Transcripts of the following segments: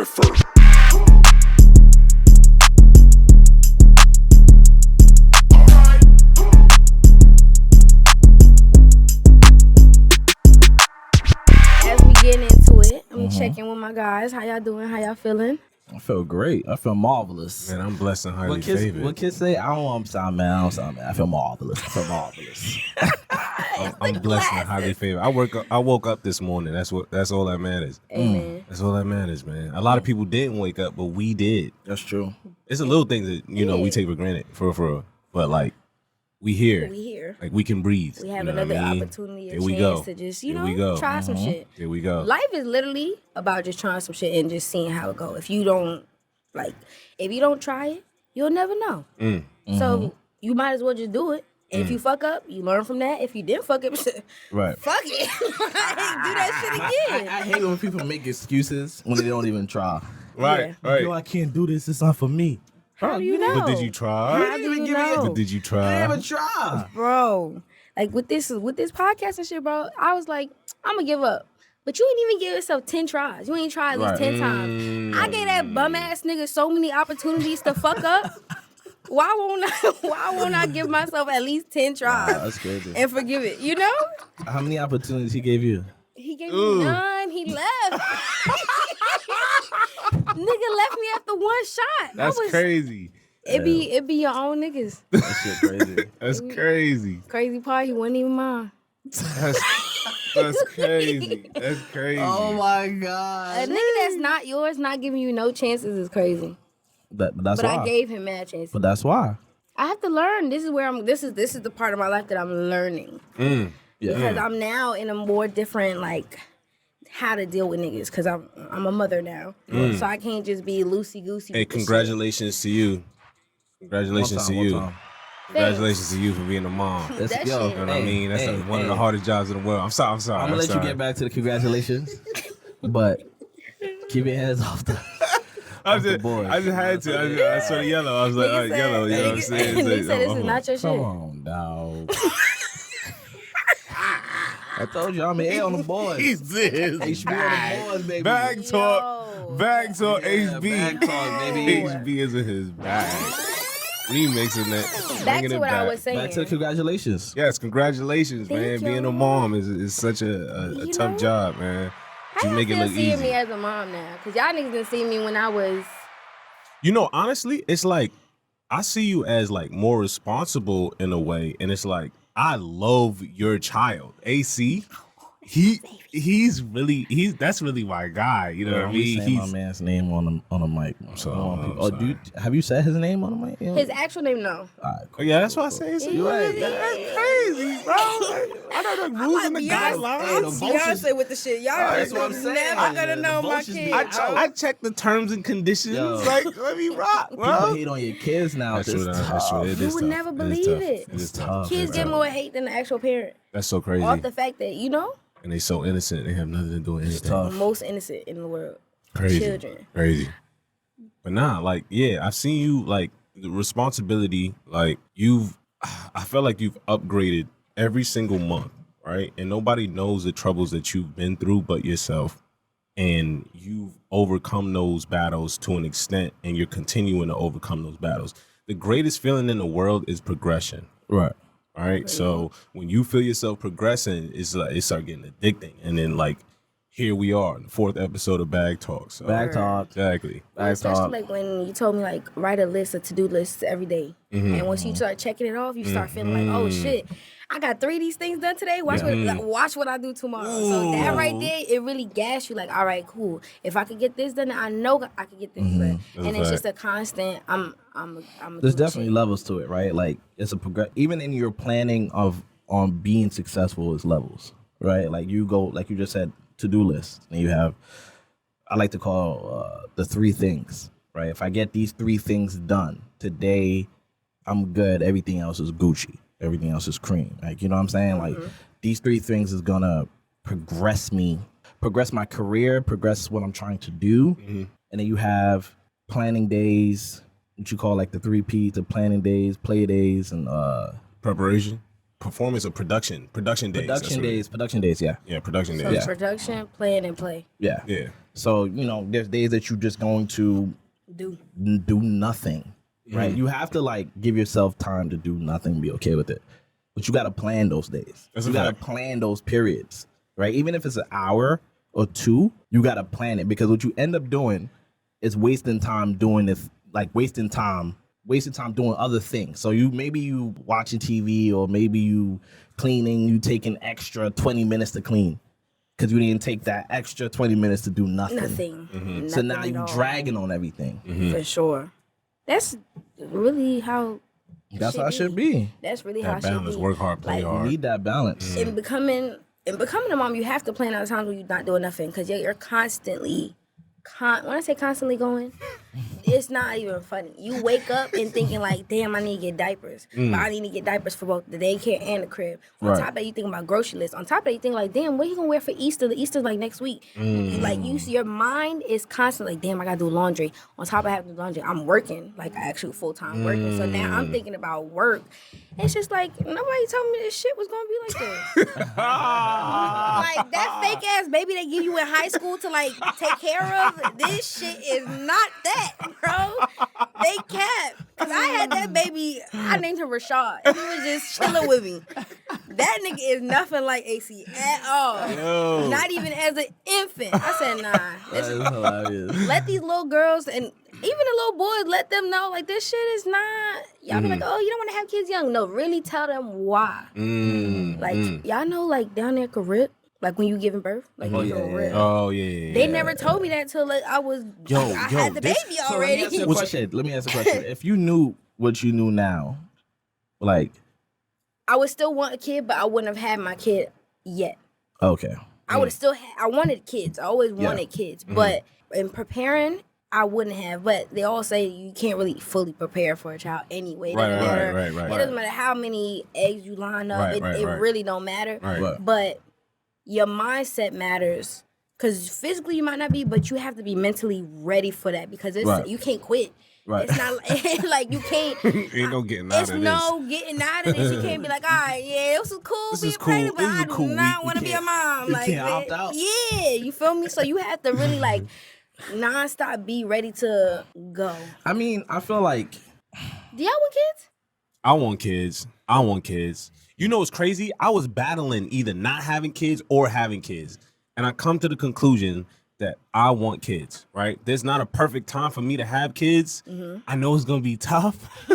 effort. As we get into it, I'm checking with my guys. How y'all doing? How y'all feeling? I feel great. I feel marvelous. Man, I'm blessed and highly What kids, favored. what kids say? I don't want to sound man. I don't sound man. I feel marvelous. I feel marvelous. I'm blessed and highly favored. I woke up this morning. That's all that matters. Amen. That's all that matters, man. A lot of people didn't wake up, but we did. That's true. It's a little thing that we take for granted, for real. But like, we here. We here. Like we can breathe. We have you know another what I mean? opportunity, a Here we chance go. to just, Here we go. try some shit. Here we go. Life is literally about just trying some shit and just seeing how it go. If you don't try it, you'll never know. So you might as well just do it. And if you fuck up, you learn from that. If you didn't fuck up, Right. fuck it. Do that shit again. I hate when people make excuses when they don't even try. Right, Yeah. right. Yo, I can't do this. It's not for me. How do you know? But did you try? How do you know? But did you I try? didn't even try. Bro, like with this podcast and shit, bro, I was like, I'm gonna give up. But you ain't even give yourself 10 tries. You ain't tried at least 10 times. I gave that bum ass nigga so many opportunities to fuck up. Why won't I give myself at least 10 tries That's crazy. and forgive it? You know? How many opportunities he gave you? He gave me none. He left. Nigga left me after one shot. That's crazy. It be your own niggas. That shit crazy. That's crazy. Crazy part, he wasn't even mine. That's crazy. That's crazy. Oh my A god. nigga that's not yours, not giving you no chances is crazy. But that's But why. I gave him mad chances. But that's why. I have to learn. This is where I'm. This is the part of my life that I'm learning Yeah. because I'm now in a more different like how to deal with niggas because I'm a mother now, so I can't just be loosey goosey. Hey, congratulations to you. Congratulations to you. Congratulations to you for being a mom. Let's That go. shit. You know what I mean? That's one of the hardest jobs in the world. I'm sorry. I'm gonna let you get back to the congratulations, but keep your hands off the. I the board. just had to. I saw the yellow. I was like, all right, yellow. You know what I'm saying? He said this is not your Come shit. on, dog. I told you I'm an A on the board. He's this. HB on the board, baby. Bag talk. Bag talk. Yeah, HB. bag talk, baby. HB is in his bag. Remixing that. Back bringing to it what I back. was saying. Back to the congratulations. Yes, congratulations, man. Thank you. Being a mom is such a You tough know? job, man. How You y'all make it feel look seeing easy. me as a mom now? Because y'all niggas didn't see me when I was. You know, honestly, it's like I see you as like more responsible in a way, and it's like I love your child, AC. That's really my guy. You know what I mean? Say my man's name on the mic. sorry, I don't want I'm people- sorry. have you said his name on the mic? Yeah. His actual name, no. All right, cool. Yeah, that's what I say. It's You right. That's crazy, bro. I know the rules and the guidelines. Beyonce with the shit. Y'all That's what I'm saying. never gonna The know my vultures be kid. out. I check the terms and conditions. Yo. Like, let me rock, People bro. hate on your kids now. That's It's true. tough. That's true. It You is would tough. never It is believe tough. it. It is tough. tough. Kids It's get tough. more hate than the actual parent. That's so crazy. Off the fact that, And they so innocent. They have nothing to do with anything. tough. most innocent in the world. Crazy. Children. Crazy. But nah, like, yeah, I've seen you, like, the responsibility, like, I feel like you've upgraded every single month, right? And nobody knows the troubles that you've been through but yourself. And you've overcome those battles to an extent, and you're continuing to overcome those battles. The greatest feeling in the world is progression. Right. All right. So when you feel yourself progressing, it's like it start getting addicting. And then like here we are, the 4th episode of Bag Talk. So Bag talk. exactly. Bag Especially talk. like when you told me like write a list of to-do lists every day. And once you start checking it off, you start feeling like, oh shit, I got 3 of these things done today. Watch what I do tomorrow. So that right there, it really gas you like, all right, cool. If I could get this done, I know I could get this done. And it's just a constant, I'm There's definitely levels to it, right? Like it's a progress. Even in your planning on being successful, is levels, right? Like you go, like you just said, to-do list, and you have, I like to call the 3 things, right? If I get these 3 things done today, I'm good. Everything else is Gucci. Everything else is cream. Like, you know what I'm saying? Like these 3 things is gonna progress me, progress my career, progress what I'm trying to do. And then you have planning days, what you call like the 3 P's, the planning days, play days, and Preparation, performance, or production days. production days, yeah. Yeah, production So days. production, plan, and play. Yeah. Yeah. So, there's days that you're just going to do nothing, right? You have to like give yourself time to do nothing and be okay with it. But you got to plan those days. You got to plan those periods, right? Even if it's an hour or two, you got to plan it, because what you end up doing is wasting time doing this, like wasting time doing other things. So maybe you watching TV, or maybe you cleaning, you take an extra 20 minutes to clean because you didn't take that extra 20 minutes to do nothing. So now you dragging on everything. For sure. That's really how it should be. That's really how it should balance. be. Work hard, play hard. You need that balance. In becoming a mom, you have to plan out times when you're not doing nothing, because you're constantly. When I say constantly going, it's not even funny. You wake up and thinking like, damn, I need to get diapers. But I need to get diapers for both the daycare and the crib. On top of that, you think about grocery lists. On top of that, you think like, damn, what are you going to wear for Easter? The Easter's like next week. Like, your mind is constantly like, damn, I got to do laundry. On top of having to do laundry, I'm working, like actual full-time working. So now I'm thinking about work. It's just like, nobody told me this shit was going to be like this. Like, that fake-ass baby they give you in high school to, like, take care of, this shit is not that, bro. They kept. Because I had that baby, I named him Rashad. He was just chilling with me. That nigga is nothing like AC at all. Yo. Not even as an infant. I said, nah. That is hilarious. Let these little girls and even the little boys, let them know, like, this shit is not. Y'all be like, oh, you don't want to have kids young. No, really tell them why. Like, y'all know, like, down there could rip. Like, when you giving birth. Like, you can rip. Oh, yeah. They never told me that till like, I had the baby already. Let me ask a question. If you knew what you knew now, like. I would still want a kid, but I wouldn't have had my kid yet. Okay. I would have still I wanted kids. I always wanted kids. But in preparing, I wouldn't have. But they all say you can't really fully prepare for a child anyway. It doesn't matter how many eggs you line up. It really don't matter. But your mindset matters. Because physically you might not be, but you have to be mentally ready for that. Because you can't quit. Right. It's not like you can't. Ain't no getting out of this. It's no getting out of this. You can't be like, all right, yeah, it was cool being pregnant, but I do not want to be a mom. Like, you can't opt out. Yeah, you feel me? So you have to really like nonstop be ready to go. I mean, I feel like. Do y'all want kids? I want kids. You know what's crazy? I was battling either not having kids or having kids. And I come to the conclusion that I want kids, right? There's not a perfect time for me to have kids. I know it's going to be tough. I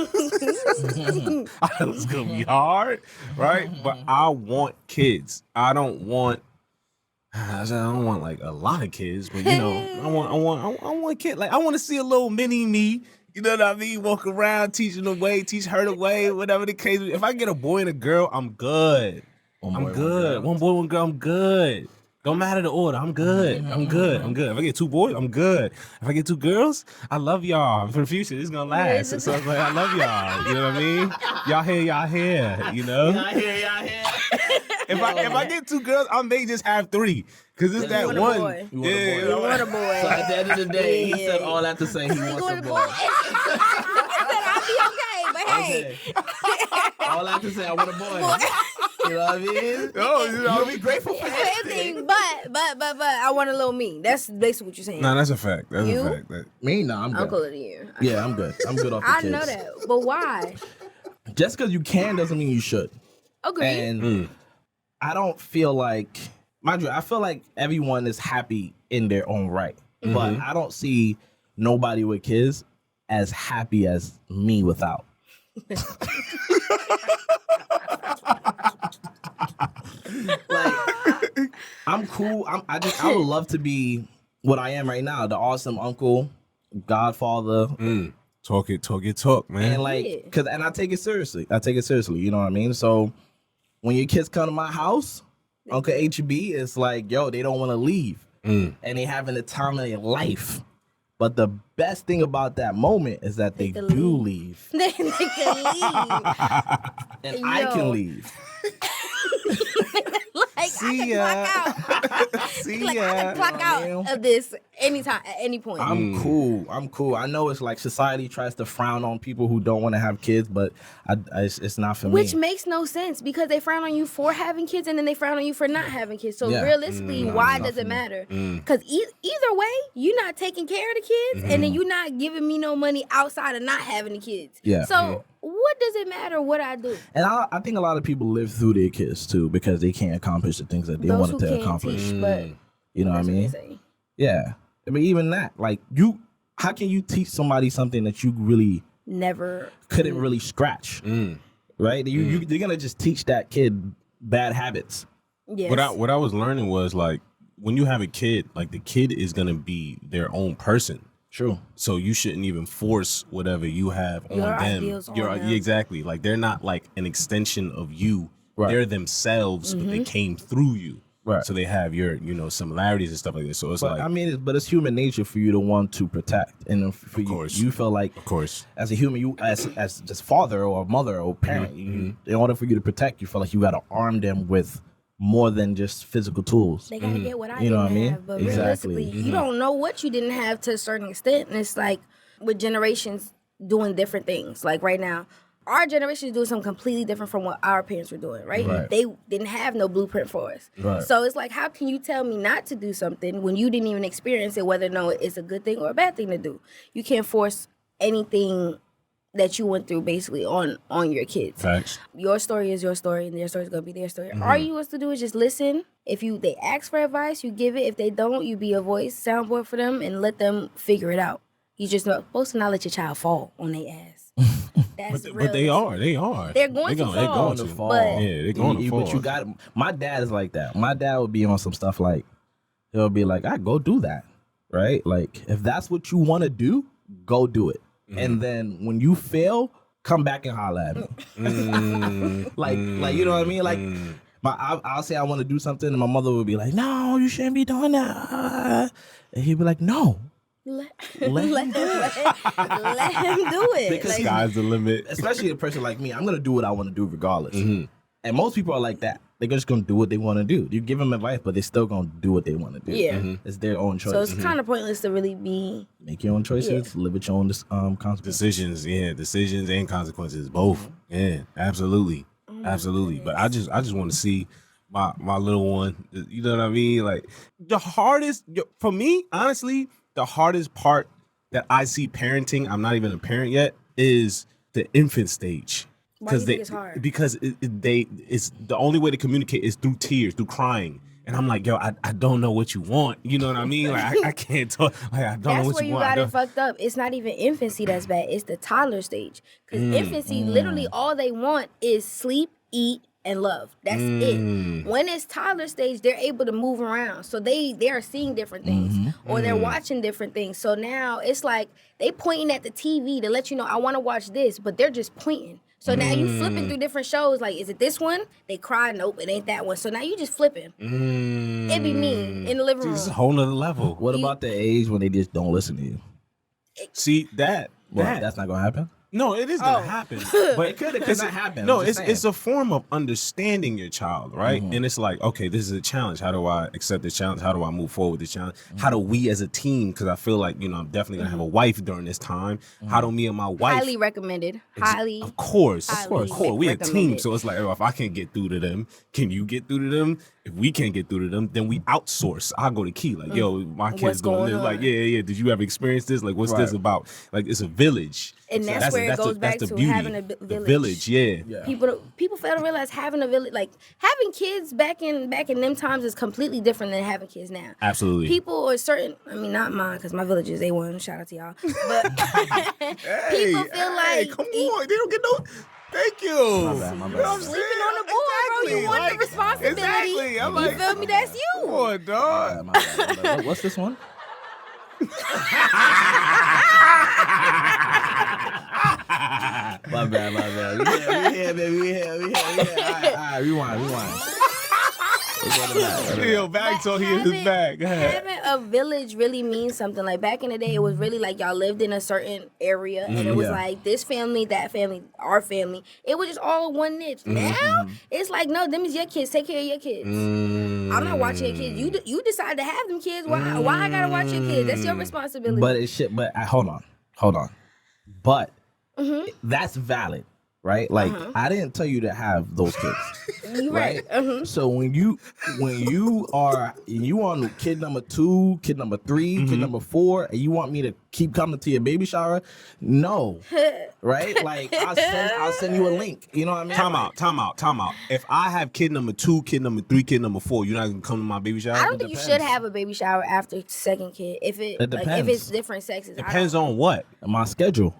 know it's going to be hard, right? But I want kids. I don't want like a lot of kids, but I want kids. Like, I want to see a little mini me. You know what I mean? Walk around, teaching the way, teach her the way, whatever the case. If I get a boy and a girl, I'm good. I'm good. One boy, one girl, I'm good. Don't matter the order. I'm good. If I get two boys, I'm good. If I get two girls, I love y'all. For the future, it's gonna last. So it's like, I love y'all. You know what I mean? Y'all here. You know? Y'all here. If I get two girls, I may just have three. Cause it's that one. You want a boy. So at the end of the day, he said all that to say he wants a boy. I said I'll be okay, but hey. All that to say I want a boy. You know what I mean? I'll be grateful for everything. But I want a little me. That's basically what you're saying. Nah, that's a fact. That's a fact. Me? No, I'm good. I'm cooler than you. Yeah, I'm good. I'm good off the kids. I know that. But why? Just because you can doesn't mean you should. Agree. And I don't feel like, mind you, I feel like everyone is happy in their own right. But I don't see nobody with kids as happy as me without. Like, I'm cool. I would love to be what I am right now, the awesome uncle, godfather. Talk, man. And like, and I take it seriously. You know what I mean? So when your kids come to my house, Uncle HB, it's like, yo, they don't want to leave, and they having the time of their life. But the best thing about that moment is that they do leave. They can leave. And I can leave. I can clock out. See Like, ya. I can clock out of this anytime, at any point. I'm cool. I know it's like society tries to frown on people who don't want to have kids, but it's not for me. Which makes no sense because they frown on you for having kids and then they frown on you for not having kids. So realistically, why does it matter? Because either way, you're not taking care of the kids and then you're not giving me no money outside of not having the kids. Yeah. So what does it matter what I do? And I think a lot of people live through their kids too because they can't accomplish the things that they wanted to accomplish. Teach, but you know what I mean? Yeah. I mean, even that, like how can you teach somebody something that you really never couldn't really scratch? Right? You're gonna just teach that kid bad habits. Yes. What I was learning was like when you have a kid, like the kid is gonna be their own person. True. So you shouldn't even force whatever you have on them. Ideals on them. Exactly. Like they're not like an extension of you. Right. They're themselves, but they came through you. Right. So they have your, similarities and stuff like this. So it's But like, I mean, it's human nature for you to want to protect, and for you feel like, of course, as a human, you as just father or mother or parent, in order for you to protect, you feel like you got to arm them with more than just physical tools. They gotta get what I You know didn't what I mean? have, but Exactly. realistically, you don't know what you didn't have to a certain extent, and it's like with generations doing different things. Like right now, our generation is doing something completely different from what our parents were doing, right? They didn't have no blueprint for us. Right. So it's like, how can you tell me not to do something when you didn't even experience it, whether or no it's a good thing or a bad thing to do? You can't force anything that you went through basically on your kids. facts. Your story is your story, and their story is gonna be their story. All you was to do is just listen. If they ask for advice, you give it. If they don't, you be a voice, soundboard for them, and let them figure it out. You just not supposed to not let your child fall on their ass. That's But they are. They're going to fall. They're going to fall. But- Yeah, they're going to fall. But you got. My dad is like that. My dad would be on some stuff like, he'll be like, "I go do that, right? Like if that's what you want to do, go do it. And then when you fail, come back and holler at me. like you know what I mean? Like I'll say I want to do something, and my mother would be like, "No, you shouldn't be doing that." And he'd be like, "No." Let him do it. Because Sky's the limit. Especially a person like me, I'm gonna do what I want to do regardless. And most people are like that. They're just gonna do what they want to do. You give them advice, but they're still gonna do what they want to do. Yeah. It's their own choice. So it's kind of pointless to really be. Make your own choices. Live with your own consequences. Decisions and consequences, both. Yeah, absolutely. But I just want to see my little one. You know what I mean? Like the hardest for me, honestly, the hardest part that I see parenting. I'm not even a parent yet. Is the infant stage. Why do you think it's hard? Because it's the only way to communicate is through tears, through crying. And I'm like, yo, I don't know what you want. You know what I mean? Like I can't talk. Like I don't know That's what where you you want. got it fucked up. It's not even infancy that's bad. It's the toddler stage. Because infancy, literally all they want is sleep, eat, and love. That's it. When it's toddler stage, they're able to move around. So they are seeing different things or they're watching different things. So now it's like they pointing at the TV to let you know, I want to watch this, but they're just pointing. So now you flipping through different shows. Like, is it this one? They cry. Nope, it ain't that one. So now you just flipping. It be me in the living room. It's a whole nother level. What about the age when they just don't listen to you? See that That's not gonna happen. No, it is gonna happen. But It could not happen. No, I'm just it's saying. a form of understanding your child, right? And it's like, okay, this is a challenge. How do I accept this challenge? How do I move forward with this challenge? How do we as a team, because I feel like, I'm definitely gonna have a wife during this time. How do me and my wife Highly recommended. Of course. We a team. recommended. So it's like, if I can't get through to them, can you get through to them? If we can't get through to them, then we outsource. I go to Key, like, yo, my What's kid's doing going this. on? Like, yeah. Did you ever experience this? Like, what's this about? Like, it's a village. And that's where it goes back to having a village. The village, yeah. People fail to realize having a village, like having kids back in them times is completely different than having kids now. Absolutely. People are certain. I mean, not mine because my village is A1. Shout out to y'all. But people feel like come on, they don't get no. Thank you. My bad. You know what I'm saying? sleeping on the board, bro. You want the responsibility. Exactly. I'm You like, feel me? That's you. come on, dog. My bad. What's this one? My bad. We here, baby. We here. All right, rewind. Yo, BAGtalk, he in his bag. Go ahead. Having a village really means something. Like back in the day, it was really like y'all lived in a certain area, and it was like this family, that family, our family. It was just all one niche. Now it's like, no, them is your kids. Take care of your kids. I'm not watching your kids. You decide to have them kids. Why I gotta watch your kids? That's your responsibility. But it should. But hold on. But that's valid, right? Like I didn't tell you to have those kids, You right? So when you on kid number 2, kid number 3, kid number 4, and you want me to keep coming to your baby shower, no, right? Like I'll send you a link. You know what I mean? Time out. If I have kid number 2, kid number 3, kid number 4, you're not gonna come to my baby shower? I don't think you should have a baby shower after second kid. If if it's different sexes, Depends on what? My schedule.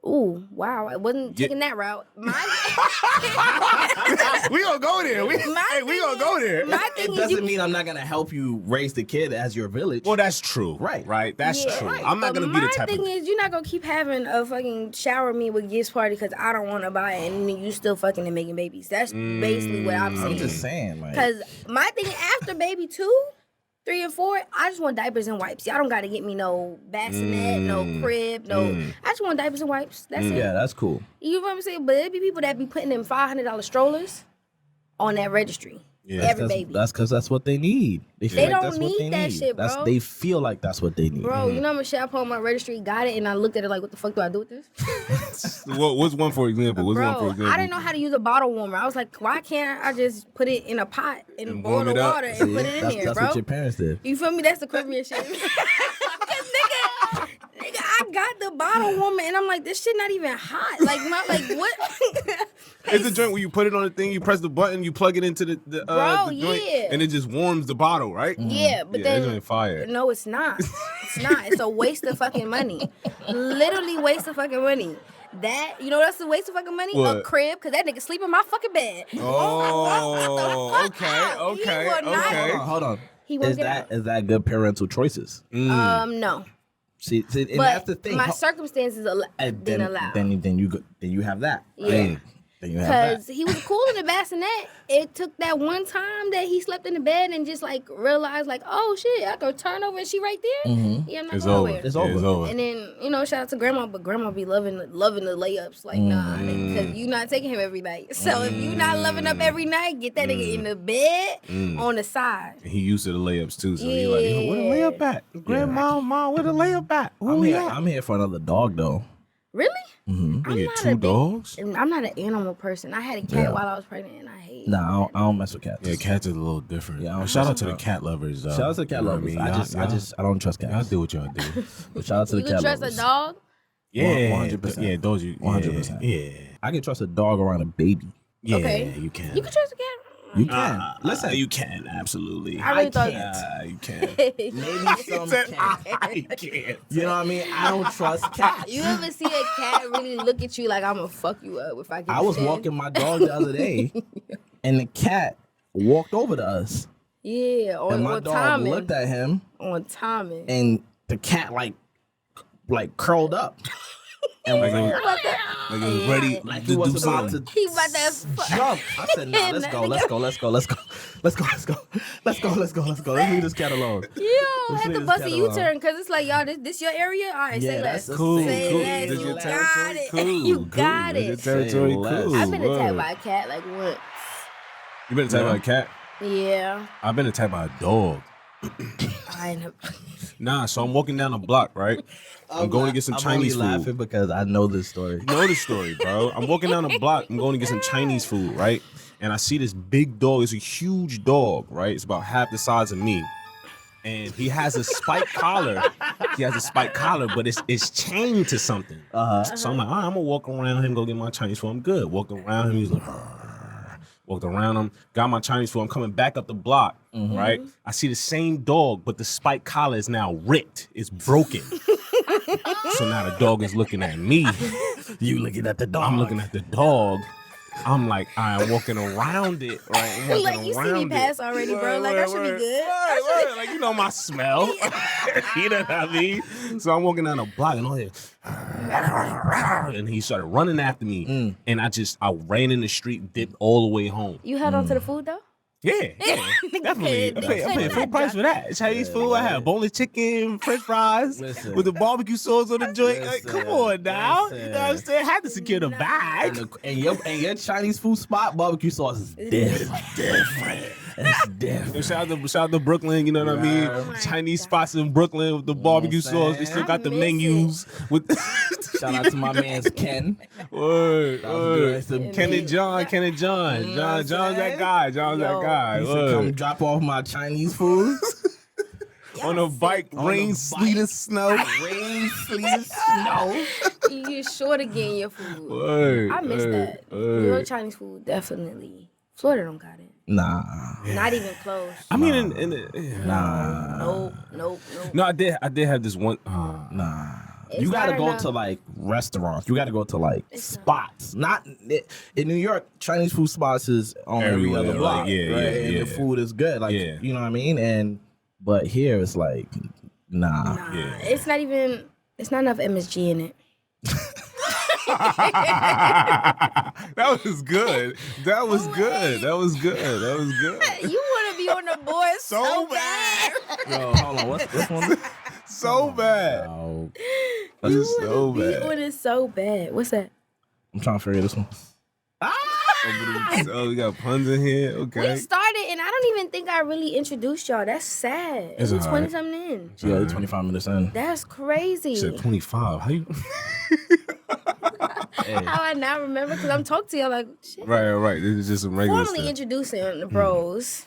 Ooh, wow! I wasn't taking that route. We gonna go there. We gonna go there. My thing It doesn't mean I'm not gonna help you raise the kid as your village. Well, that's true. Right. That's true. Right. I'm not gonna be the type My of. thing is, you're not gonna keep having a fucking shower me with gifts party because I don't want to buy it, and then you still fucking and making babies. That's basically what I'm saying. I'm just saying, like, Because my thing after baby 2, 3, and 4, I just want diapers and wipes. Y'all don't got to get me no bassinet, no crib, no. I just want diapers and wipes. That's it. yeah, that's cool. You know what I'm saying? But there be people that be putting them $500 strollers on that registry. Yeah. Every baby. That's because that's what they need. They feel They like don't that's what need they that need. shit, bro. They feel like that's what they need. Bro, you know how much shit I put on my registry, got it, and I looked at it like, what the fuck do I do with this? What's one for example? Bro, I didn't know how to use a bottle warmer. I was like, why can't I just put it in a pot and boil the water and put it in there, That's bro? what your parents did. You feel me? That's the Caribbean shit. 'Cause nigga, I got the bottle warmer and I'm like, this shit not even hot. Like what? It's a joint where you put it on the thing, you press the button, you plug it into the joint, yeah. and it just warms the bottle, right? Yeah, but Yeah, then it's on fire. No, it's not. It's not. It's a waste of fucking money. Literally waste of fucking money. That, you know that's a waste of fucking money? What? A crib, because that nigga sleep in my fucking bed. Oh, okay. Hold on. He won't get Is that good parental choices? No. See, and But that's the thing. my circumstances didn't allow. Then you have that. Yeah. Then you have that. Because he was cool in the bassinet. It took that one time that he slept in the bed and just like realized like, oh shit, I could turn over and she right there. Yeah, I'm not It's going over. nowhere. It's Yeah, over. it's over. And then, shout out to grandma, but grandma be loving the layups. Like, nah, because you not taking him every night. So if you not loving up every night, get that nigga in the bed on the side. And he used to the layups too, so he like, Yeah. where the layup at? Grandma, mom, where the layup at? I'm here for another dog though. Really? You I'm get not 2 a big- dogs? I'm not an animal person. I had a cat while I was pregnant, and I hate. Nah, I don't mess with cats. Yeah, cats is a little different. Yeah, I don't Shout mess out to with the cat lovers. Shout out to the cat You know what lovers. I mean? I don't trust Y'all cats. do what y'all do. But shout out to You the can cat trust lovers. a dog? Yeah, 100%. Yeah, those you 100%. Yeah. I can trust a dog around a baby. Yeah, Okay. you can. You can trust a cat? You can. Listen, you can absolutely. I really thought. You can. maybe some cats. I can't. You know what I mean? I don't trust cats. You ever see a cat really look at you like I'm gonna fuck you up if I get I was the chance? walking my dog the other day, and the cat walked over to us, Yeah, and my on dog timing. looked at him, On timing. and the cat like curled up, and was like, Like it was ready like to he do was about something. to He about to jump. I said, nah, let's go. Let's leave this cat alone. You Let's have leave to this bust cat a alone. U-turn because it's like, y'all, this your area? All right, Yeah, say that's less. cool. Say Cool. less. This You your got territory? it. Cool. You Cool. got This your it. territory? Say less. Cool. I've been attacked Word. by a cat like once. You been attacked by a cat? Yeah. I've been attacked by a dog. I ain't Nah, so I'm walking down the block, right? I'm going to get some Chinese I'm only laughing food. because I know this story. You know the story, bro. I'm walking down the block. I'm going to get some Chinese food, right? And I see this big dog. It's a huge dog, right? It's about half the size of me. And he has a spiked collar. But it's chained to something. So I'm like, all right, I'm gonna walk around him, go get my Chinese food. I'm good. Walking around him, he's like, walked around him, got my Chinese food. I'm coming back up the block, right? I see the same dog, but the spiked collar is now ripped. It's broken. So now the dog is looking at me. You looking at the dog? I'm looking at the dog. I'm like, I'm walking around it, right? I'm walking like, you see me pass already, bro. Like, I should be good. Like, you know my smell. You know what I mean? So I'm walking down the block and all that. And he started running after me. And I ran in the street, dipped all the way home. You held on to the food, though? Yeah, definitely. I pay full price for that. Chinese food, I have boneless chicken, French fries with the barbecue sauce on the joint. Like, come on now, you know what I'm saying? I had to secure the bag. And your Chinese food spot barbecue sauce is different. It's different. Shout out to Brooklyn, you know what I mean? Chinese spots in Brooklyn with the barbecue sauce. They still got the menus with. Shout out to my man's Ken. Word. Ken and John. John's that guy. John's that guy. He said, come drop off my Chinese food. On a bike, rain, sleet, and snow. You're sure to get your food. Word, I miss that. Real Chinese food, definitely. Florida don't got it. Nah. Not even close. I mean, Nope. No, I did have this one. Nah. It's you gotta not go enough. to like restaurants. You gotta go to like spots. Not in New York. Chinese food spots is on every Everywhere, other block. like, yeah, right? yeah, And yeah. the food is good. Like you know what I mean. But here it's like nah. Yeah. It's not enough MSG in it. That was good. That was good. You want to be on the board so bad. Yo, hold on. What's one? So bad. Oh, You so want to be bad. on it so bad. What's that? I'm trying to figure this one. Oh, we got puns in here. Okay. We started, and I don't even think I really introduced y'all. That's sad. It's We're all 20 right. something in. Yeah, 25 minutes in. That's crazy. You said 25. How you? How I not remember? Because I'm talking to y'all like, shit. Right. This is just some regular Formally stuff. introducing the bros.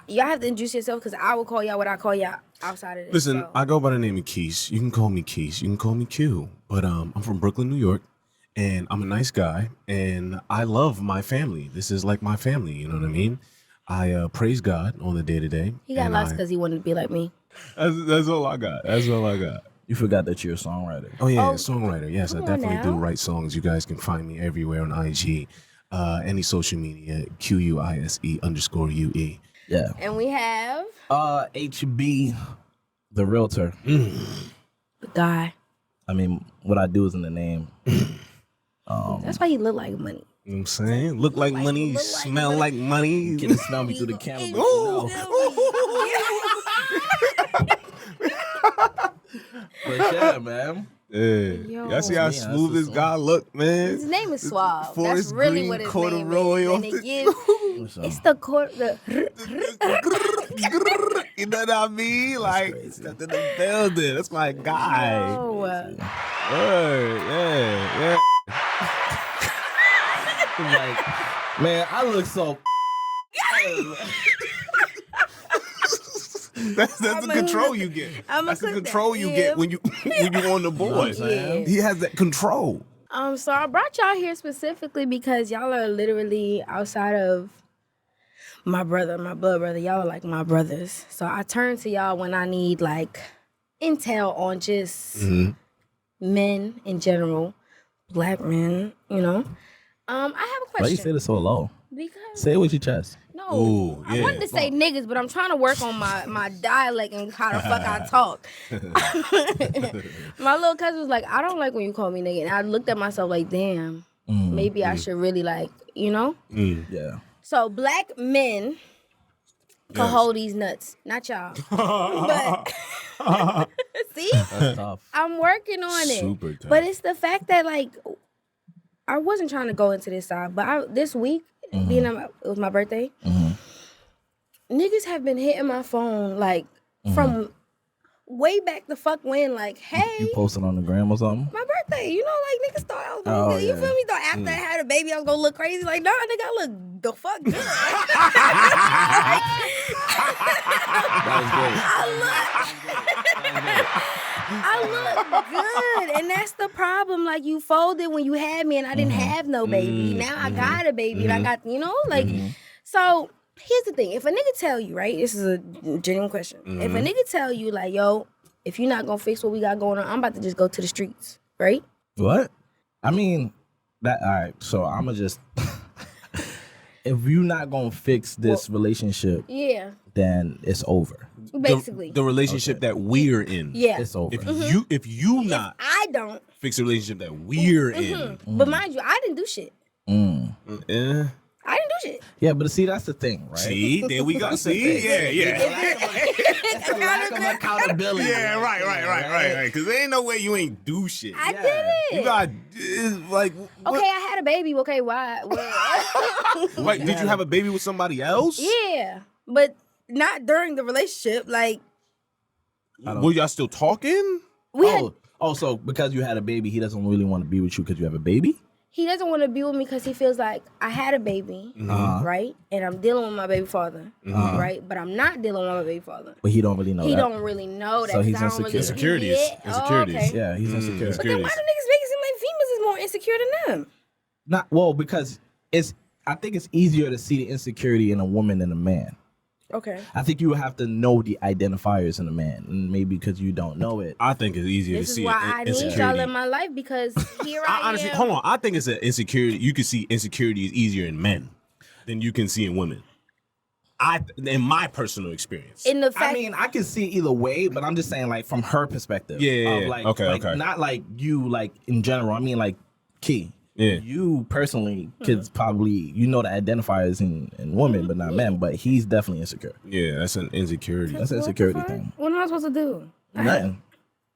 Y'all have to introduce yourself because I will call y'all what I call y'all outside of this. Listen, so. I go by the name of Quise. You can call me Quise. You can call me Q. But I'm from Brooklyn, New York, and I'm a nice guy, and I love my family. This is like my family. You know what I mean? I praise God on the day to day. He got lost because he wanted to be like me. That's all I got. You forgot that you're a songwriter. Oh yeah, songwriter. Yes, I come on definitely do now. write songs. You guys can find me everywhere on IG, any social media, QUISE_UE. Yeah. And we have HB, the realtor. the guy. I mean, what I do is in the name. That's why he look like money. You know what I'm saying? Look like money, look like smell like money. You can smell me through the camera. But but yeah, man. Yeah. Y'all see how Yeah, smooth that's this guy look, man? His name is Suave. Forest That's really green what his corduroy name is. off And the- it gives, it's the You know what I mean? Like, stepped in the building. That's my guy. Oh, Yeah. Like, man, I look so. That's the control you get. That's the cook control that. you Yeah. get when you on the board. Yeah. He has that control. So I brought y'all here specifically because y'all are literally outside of my brother, my blood brother. Y'all are like my brothers. So I turn to y'all when I need like intel on just men in general, black men, you know. I have a Why you question. say this so low? Because Say it with your chest. no, Ooh, I yeah. wanted to say niggas, but I'm trying to work on my dialect and how the fuck I talk. My little cousin was like, I don't like when you call me nigga. And I looked at myself like, damn, maybe I should really like, you know? Yeah. So black men can hold these nuts. Not y'all. But see? That's tough. I'm working on it. Super tough. But it's the fact that like I wasn't trying to go into this side, but this week, being it was my birthday, niggas have been hitting my phone like from way back the fuck when, like, hey, You posted on the gram or something? my birthday, you know, like niggas thought I was Oh, gonna, you yeah. feel me? Thought after I had a baby I was gonna look crazy. Like, nah, nigga, I look the fuck good. I look good, and that's the problem. Like, you folded when you had me, and I didn't have no baby. Now I got a baby, and I got, you know, like. So here's the thing: if a nigga tell you, right, this is a genuine question. If a nigga tell you, like, yo, if you're not gonna fix what we got going on, I'm about to just go to the streets, right? What? I mean, that. All right. So I'ma just. If you're not gonna fix this relationship, Yeah, then it's over. basically. The relationship that we're in. Yeah. It's over. If you not I don't. fix the relationship that we're in. But mind you, I didn't do shit. Yeah. I didn't do shit. Yeah, but see, that's the thing, right? See, there we go. See, yeah. It's a lack of accountability. Yeah, right. Because there ain't no way you ain't do shit. I did it. You got like. What? Okay, I had a baby. Okay, why? Wait, did you have a baby with somebody else? Yeah, but not during the relationship. Like, were y'all still talking? So because you had a baby, he doesn't really want to be with you because you have a baby? He doesn't want to be with me because he feels like I had a baby, right? And I'm dealing with my baby father, right? But I'm not dealing with my baby father. But he don't really know that. He don't really know that. So he's insecure. insecure. Insecurities. Insecurities. Insecurities. Yeah, he's insecure. But then why do niggas make it seem like females is more insecure than them? Because I think it's easier to see the insecurity in a woman than a man. Okay. I think you would have to know the identifiers in a man, and maybe because you don't know it. I think it's easier This to is see why I need insecurity. y'all in my life because here I Honestly, am. hold on. I think it's an insecurity. You can see insecurity is easier in men than you can see in women. In my personal experience. In the fact, I mean, I can see either way, but I'm just saying, like, from her perspective. Yeah. Okay. Not like you, like, in general. I mean, like, Key. Yeah. You personally could probably, the identifiers in women, but not men. But he's definitely insecure. Yeah, that's an insecurity. That's an insecurity thing. what am I supposed to do? Nothing.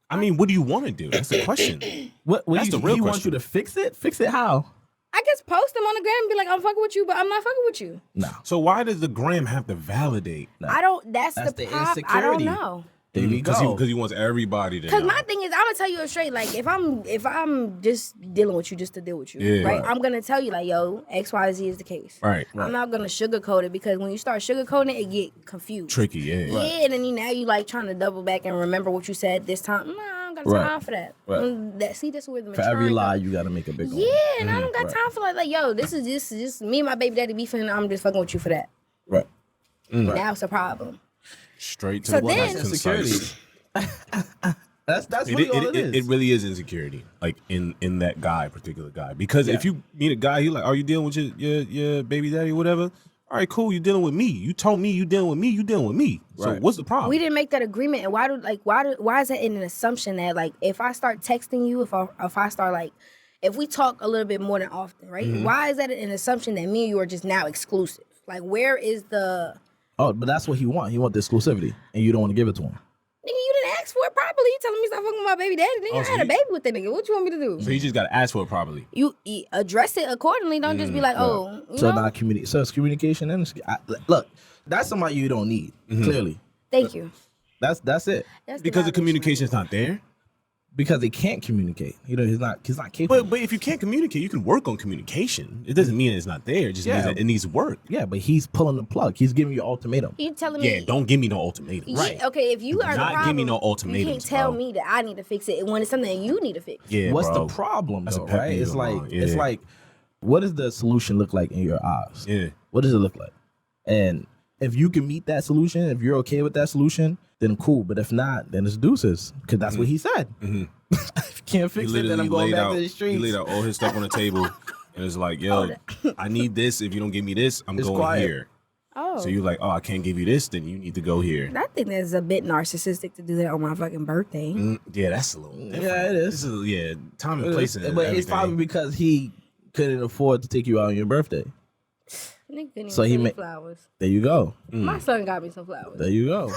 I mean, what do you want to do? That's the question. What That's the real he wants question. you to fix it? Fix it how? I guess post them on the gram and be like, I'm fucking with you, but I'm not fucking with you. No. So why does the gram have to validate? I don't. That's the the problem. I don't insecurity. know. There you go. Because he wants everybody to Because know. my thing is, I'm gonna tell you it straight. Like, if I'm just dealing with you just to deal with you, Yeah. right? Right. I'm gonna tell you like, yo, X, Y, Z is the case. Right. I'm not gonna sugarcoat it because when you start sugarcoating it, it get confused. Tricky, yeah. Yeah, and then now you like trying to double back and remember what you said this time. No, I don't got Right. time for that. Right. That's where the For every maturing lie, comes. you got to make a big one. Yeah, and I don't got Right. time for like, yo, this is just me and my baby daddy beefing, and I'm just fucking with you for that. Right. Now it's a problem. Straight to So the then- point. Insecurity. That's really all it is. It really is insecurity, like in that particular guy. Because if you meet a guy, he like, are you dealing with your baby daddy or whatever? All right, cool. You dealing with me. You told me you dealing with me. You dealing with me. So Right. what's the problem? We didn't make that agreement, and why is that an assumption that like if I start texting you, if I start like if we talk a little bit more than often, right? Why is that an assumption that me and you are just now exclusive? Like where is the Oh, but that's what he want. He want the exclusivity, and you don't want to give it to him. nigga? You didn't ask for it properly. You telling me stop fucking with my baby daddy? Nigga, Oh, I so had a you- baby with that nigga. What you want me to do? So you just got to ask for it properly. You address it accordingly. Don't just be like, oh, you So know? not communicate. So it's communication and look, that's somebody you don't need. Clearly, Thank you. that's it. That's the Because the violation. communication's not there. Because they can't communicate. He's not capable. But if you can't communicate, you can work on communication. It doesn't mean it's not there. It just means that it needs work. Yeah, but he's pulling the plug. He's giving you an ultimatum. You telling me? Yeah, don't give me no ultimatum. Yeah, okay, if you are the Not problem, give me no you ultimatums, can't tell bro. me that I need to fix it when it's something that you need to fix. Yeah, What's bro. the problem That's a though, pet right? peeve It's of like mine. it's Yeah. like, what does the solution look like in your eyes? Yeah. What does it look like? And if you can meet that solution, if you're okay with that solution, then cool. But if not, then it's deuces. Because that's what he said. If you can't fix it, then I'm going back to the He streets. laid out all his stuff on the table, and it's like, yo, I need this. If you don't give me this, I'm It's going quiet. here. Oh, So you're like, oh, I can't give you this, then you need to go here. I think that's a bit narcissistic to do that on my fucking birthday. Yeah, that's a little different. Yeah, it is. This is, time and place and But it's everything. probably because he couldn't afford to take you out on your birthday. Nigga couldn't So even he send me ma- flowers. There you go. My son got me some flowers. There you go.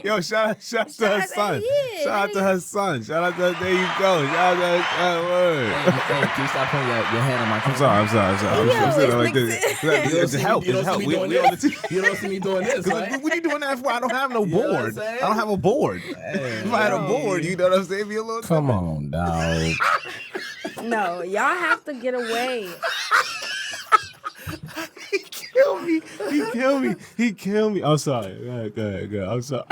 Yo, shout out to her Shout son. out, yeah, Shout out to her son. Shout out to, there you go. Shout out to her word. Hey, can you stop putting your hand on my I'm sorry. I'm Yo, sitting it's like like this. It's help. It's help. We on the team. You don't see me doing this, right? What are you doing that for? I don't have no know what I'm board. saying? I don't have a board. If I had a board, you know what I'm saying? Be a little. Come on, dog. No, y'all have to get away. Kill me. He killed me. I'm sorry. Go ahead. I'm sorry.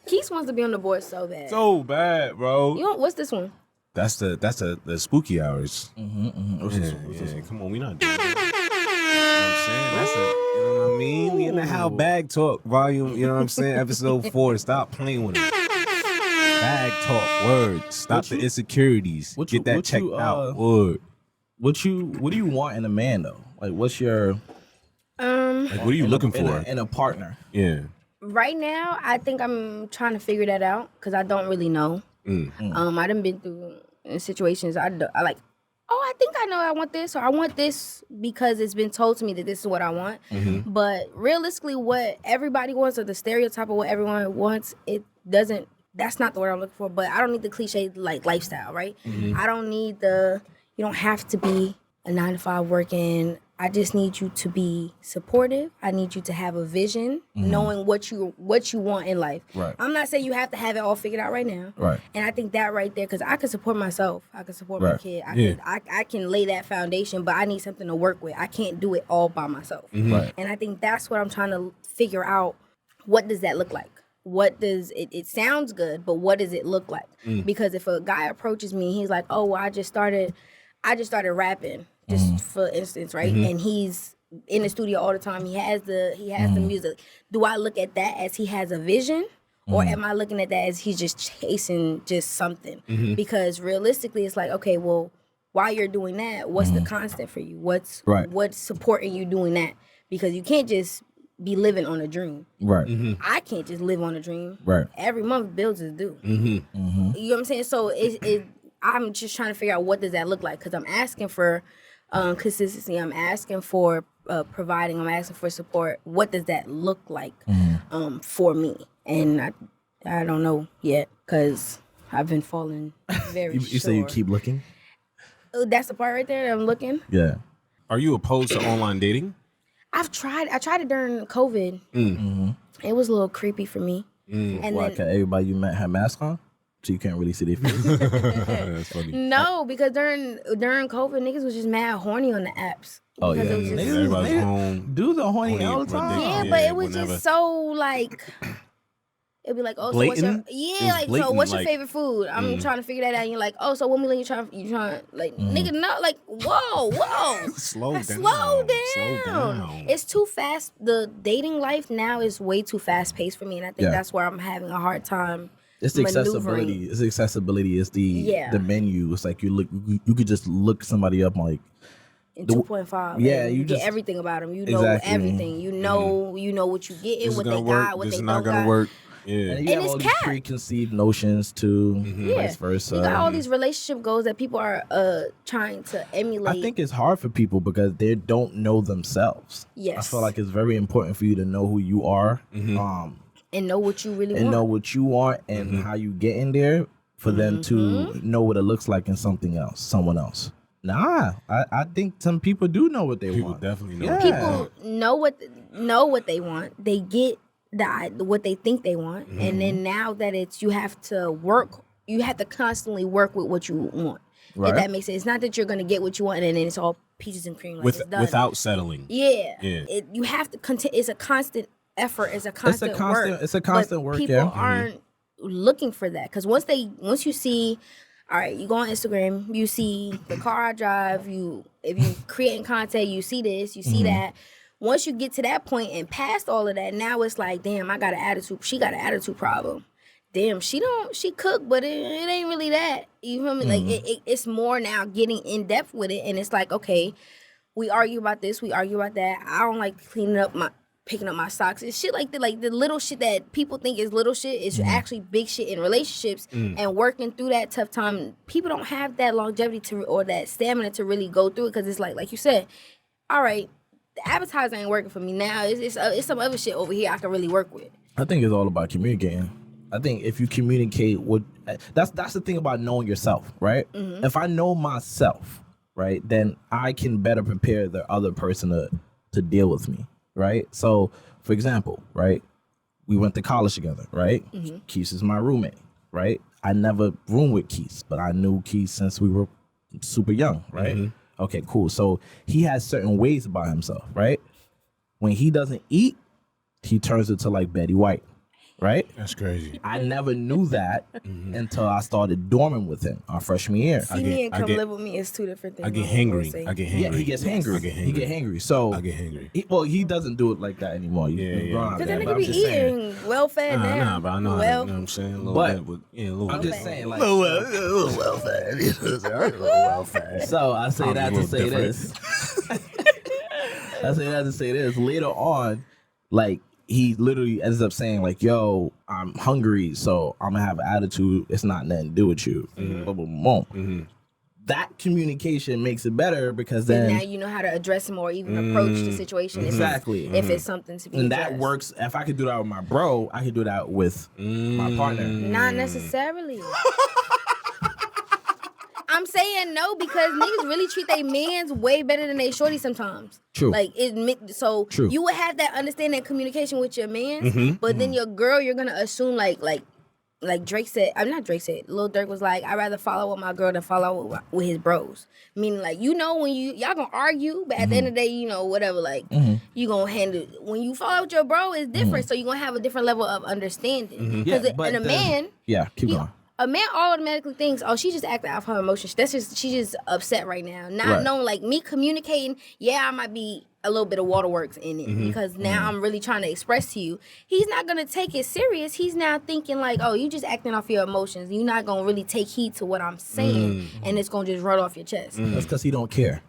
Keith wants to be on the board so bad. So bad, bro. You want, what's this one? That's the spooky hours. Yeah, come on, we not doing that. You know what I'm saying? You know what I mean? We in the How Bag Talk volume, you know what I'm saying? Episode 4. Stop playing with it. Bag Talk, word. Stop the insecurities. Get that checked out, word. What do you want in a man though? Like, what's your Like, what are you looking for? in a partner? Yeah. Right now, I think I'm trying to figure that out because I don't really know. I done been through situations. I like, oh, I think I know I want this, or I want this because it's been told to me that this is what I want. But realistically, what everybody wants, or the stereotype of what everyone wants, that's not the word I'm looking for. But I don't need the cliche like lifestyle, right? I don't need you don't have to be a 9-to-5 working. I just need you to be supportive. I need you to have a vision, knowing what you want in life. Right. I'm not saying you have to have it all figured out right now. Right. And I think that right there, because I can support myself. I can support my kid. I can lay that foundation, but I need something to work with. I can't do it all by myself. Right. And I think that's what I'm trying to figure out. What does that look like? What does it sounds good, but what does it look like? Because if a guy approaches me, he's like, oh, well, I just started rapping, just for instance, right? And he's in the studio all the time. He has the music. Do I look at that as he has a vision, or am I looking at that as he's just chasing just something? Because realistically, it's like, okay, well, while you're doing that, what's the constant for you? What's supporting you doing that? Because you can't just be living on a dream. Right. I can't just live on a dream. Right. Every month bills is due. You know what I'm saying? So I'm just trying to figure out what does that look like, because I'm asking for consistency. I'm asking for providing. I'm asking for support. What does that look like for me? And I don't know yet, because I've been falling very short. You say you keep looking? That's the part right there that I'm looking. Yeah. Are you opposed to online dating? I tried it during COVID. It was a little creepy for me. And Why? Because everybody you met had masks on? So you can't really see their face. That's funny. No, because during COVID, niggas was just mad horny on the apps. Oh, yeah. It was just, Everybody's home. Dudes are horny all the time. yeah, but it was just so like. It'd be like, oh, so what's your so what's your favorite food? I'm trying to figure that out. And you're like, oh, so when we you trying like nigga, no, like whoa, Slow down. Slow down. It's too fast. The dating life now is way too fast paced for me, and I think that's where I'm having a hard time. It's the accessibility. It's the accessibility. It's the menu. It's like you could just look somebody up like in 2.5. Yeah, you just get everything about them. You know everything. You know what you get, what they got, what they don't got. This is not gonna work. Yeah, and you have all these preconceived notions too, vice versa. You got all these relationship goals that people are trying to emulate. I think it's hard for people because they don't know themselves. Yes, I feel like it's very important for you to know who you are, and know what you really want, and know what you want, and how you get in there for them to know what it looks like in someone else. Nah, I think some people do know what they want. People definitely know. People know what they want. They get what they think they want, and then now that you have to constantly work with what you want. Right. If that makes sense. It's not that you're gonna get what you want and then it's all peaches and cream. Like it's done. Without settling. Yeah. You have to. It's a constant effort. It's a constant work. It's a constant work. People aren't looking for that, because once you see. All right, you go on Instagram, you see the car I drive. If you creating content, you see this, you see that. Once you get to that point and past all of that, now it's like, damn, I got an attitude. She got an attitude problem. Damn, she cook, but it ain't really that. You feel me? Like it's more now getting in depth with it, and it's like, okay, we argue about this, we argue about that. I don't like picking up my socks. It's shit like the little shit that people think is little shit is actually big shit in relationships. And working through that tough time, people don't have that longevity or that stamina to really go through it, because it's like you said, all right, the advertising ain't working for me now. It's some other shit over here I can really work with. I think it's all about communicating. I think if you communicate that's the thing about knowing yourself, right? If I know myself, right, then I can better prepare the other person to deal with me, right? So, for example, right, we went to college together, right? Quise is my roommate, right? I never roomed with Quise, but I knew Quise since we were super young, right? Okay, cool. So he has certain ways about himself, right? When he doesn't eat, he turns into like Betty White, right? That's crazy. I never knew that until I started dorming with him our freshman year. See me and come live with me is two different things. I get hangry. Yeah, he gets hangry. He get hangry. So I get hangry. He doesn't do it like that anymore. Because that nigga be eting well fed now. Nah, but I know. You know what I'm saying? A little I'm bit. just saying, like, little well fed. So I say that to say this. I say that to say this. Later on, like, he literally ends up saying, like, yo, I'm hungry, so I'm gonna have an attitude. It's not nothing to do with you. Boom, boom, boom. that communication makes it better because then now you know how to address him or even approach the situation. Exactly. If it's something to be and addressed. that works. If I could do that with my bro, I could do that with my partner. Not necessarily. I'm saying no because niggas really treat their mans way better than they shorty sometimes. True. Like so True. you would have that understanding and communication with your mans, but then your girl, you're gonna assume like Drake said. I'm not Drake said. Lil Durk was like, I'd rather follow with my girl than follow with his bros. Meaning like when y'all gonna argue, but at the end of the day, whatever. Like you gonna handle. When you follow with your bro, it's different. So you are gonna have a different level of understanding. Because man, keep going. A man automatically thinks, oh, she just acted off her emotions. She's just upset right now. Not knowing, like, me communicating, I might be a little bit of waterworks in it because now I'm really trying to express to you. He's not going to take it serious. He's now thinking like, oh, you just acting off your emotions. You're not going to really take heed to what I'm saying and it's going to just run off your chest. That's because he don't care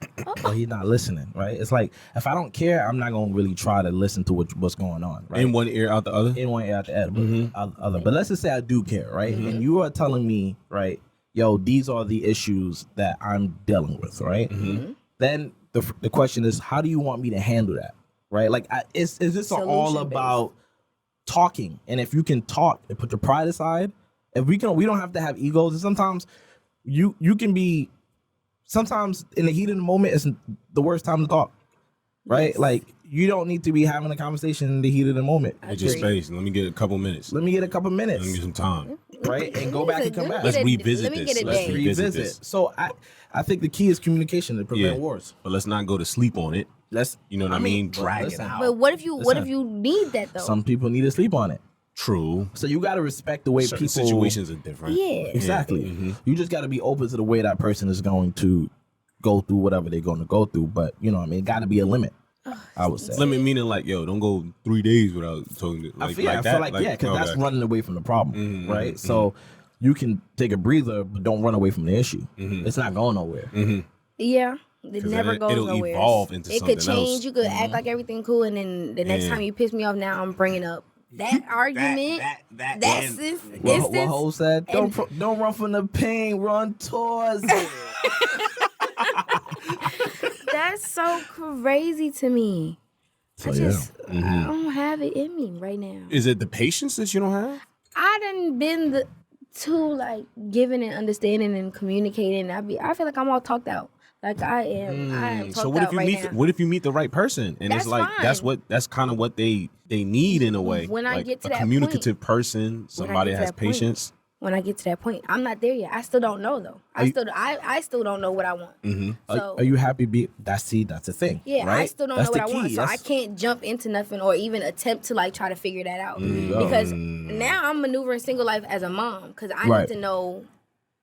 or he's not listening, right? It's like, if I don't care, I'm not going to really try to listen to what's going on, right? In one ear, out the other? In one ear, out the other. But let's just say I do care, right? And you are telling me, right, yo, these are the issues that I'm dealing with, right? Then the question is, how do you want me to handle that, right? Like, is this all about talking? And if you can talk and put your pride aside, if we don't have to have egos. And sometimes you can be, sometimes in the heat of the moment, it's the worst time to talk, right? Yes. Like, you don't need to be having a conversation in the heat of the moment. Get your space. Let me get a couple minutes. Let me get some time. Right? And go back and come back. Let's revisit this. Let's revisit this. So I think the key is communication to prevent wars. But let's not go to sleep on it. You know what I mean? Drag it out. But what if you need that though? Some people need to sleep on it. True. So you got to respect the way certain situations are different. Yeah. Exactly. You just got to be open to the way that person is going to go through whatever they're going to go through. But you know what I mean? It got to be a limit. I would say. Limit meaning like, yo, don't go 3 days without talking to I feel like because that's running away from the problem, right? So you can take a breather, but don't run away from the issue. It's not going nowhere. Yeah. It never goes it'll nowhere. Evolve into it something could change. else. You could act like everything cool, and then the next time you piss me off, now I'm bringing up that argument. That's this what Ho said. Don't run from the pain. Run towards it. That's so crazy to me. So, I don't have it in me right now. Is it the patience that you don't have? I done been too like giving and understanding and communicating. I feel like I'm all talked out. Like I am talked so what out now. What if you meet the right person and that's it's like fine. that's kind of what they need in a way. When I get to that communicative person, somebody that has patience. When I get to that point, I'm not there yet. I still don't know though. I still don't know what I want. So are you happy? That's the thing. Yeah, right? I still don't know what I want, so I can't jump into nothing or even attempt to like try to figure that out because now I'm maneuvering single life as a mom because I need to know.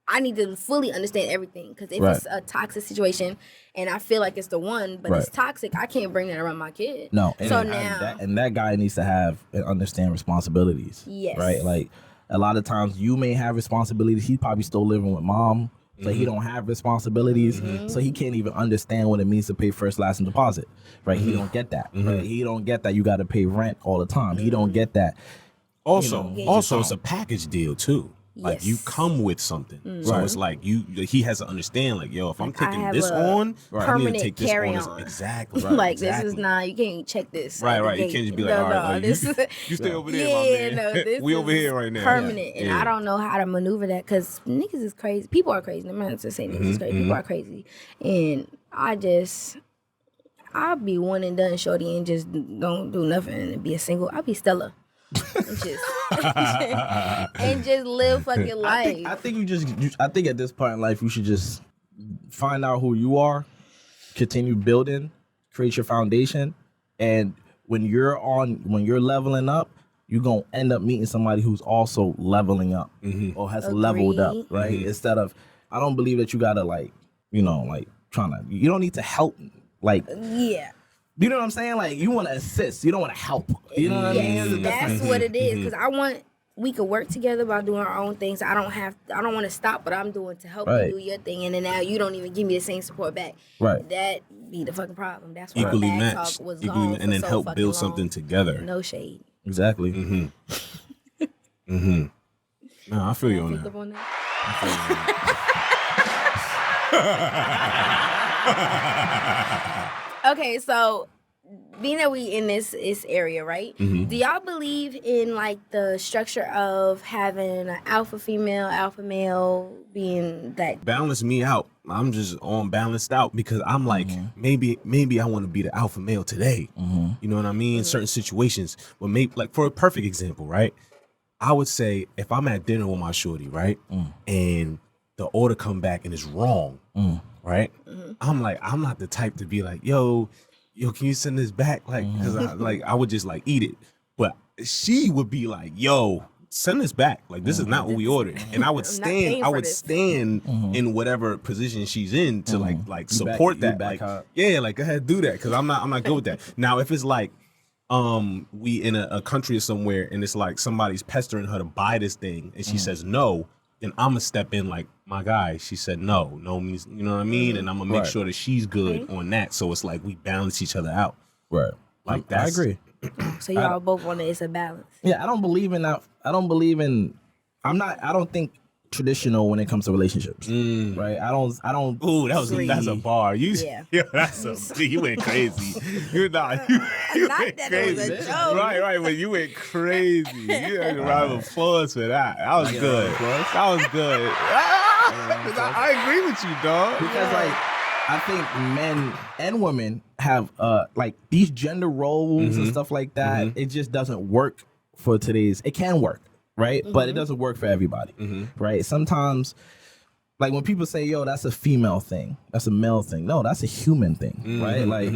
I need to fully understand everything because if it's a toxic situation and I feel like it's the one, but it's toxic, I can't bring that around my kid. No, that guy needs to have and understand responsibilities. Yes, right. Like a lot of times you may have responsibilities. He's probably still living with mom, so he don't have responsibilities, so he can't even understand what it means to pay first, last, and deposit. Right? He don't get that. Right? He don't get that you got to pay rent all the time. He don't get that. Also, it's a package deal too. Like you come with something, so it's like he has to understand. Like, yo, if I'm taking this on, I need to take this on. Exactly. Right, this is not. You can't check this. Right. You can't just be like, all right, you stay over there, my man. This we over here right now. Permanent, and I don't know how to maneuver that because niggas is crazy. People are crazy. I'm not to say niggas is crazy. People are crazy, and I'll be one and done, shorty, and just don't do nothing and be a single. I'll be Stella. and just live fucking life. I think at this point in life you should just find out who you are, continue building, create your foundation, and when you're leveling up, you're gonna end up meeting somebody who's also leveling up or has leveled up, right? Instead of, I don't believe that you gotta you don't need to help You know what I'm saying? Like, you want to assist. You don't want to help. You know what I mean? That's what it is. Because we could work together by doing our own things. I don't want to stop what I'm doing to help you do your thing. And then now you don't even give me the same support back. Right. That be the fucking problem. That's why equally BAGtalk matched. was gone And then so help build long. something together. No shade. Exactly. No, I feel you on that. Okay, so being that we in this area, right? Mm-hmm. Do y'all believe in like the structure of having an alpha female, alpha male, being that? Balance me out. I'm just on balanced out because I'm like, maybe I want to be the alpha male today. You know what I mean? In certain situations. But maybe, like, for a perfect example, right? I would say if I'm at dinner with my shorty, right? And the order come back and it's wrong, right? I'm like, I'm not the type to be like, yo, can you send this back? Like, cause I would just like eat it. But she would be like, yo, send this back. Like, this is not what we ordered. And I would stand in whatever position she's in to like support that. Like, yeah, like go ahead, do that. Cause I'm not good with that. Now, if it's like, we in a country or somewhere and it's like somebody's pestering her to buy this thing and she says no, then I'm gonna step in like, my guy, she said no means, you know what I mean? And I'm gonna make sure that she's good on that. So it's like we balance each other out. Right. Like I agree. So y'all both want it's a balance. Yeah, I don't believe in that. I don't think traditional when it comes to relationships. Right? I don't Ooh, that's a bar. You went crazy. You went crazy. Right, but you went crazy. You had a round of applause for that. That was good. That was good. I agree with you, dog. Because like I think men and women have like these gender roles and stuff like that. It just doesn't work for today's. It can work, right? But it doesn't work for everybody, right? Sometimes, like when people say, "Yo, that's a female thing, that's a male thing." No, that's a human thing, right? Like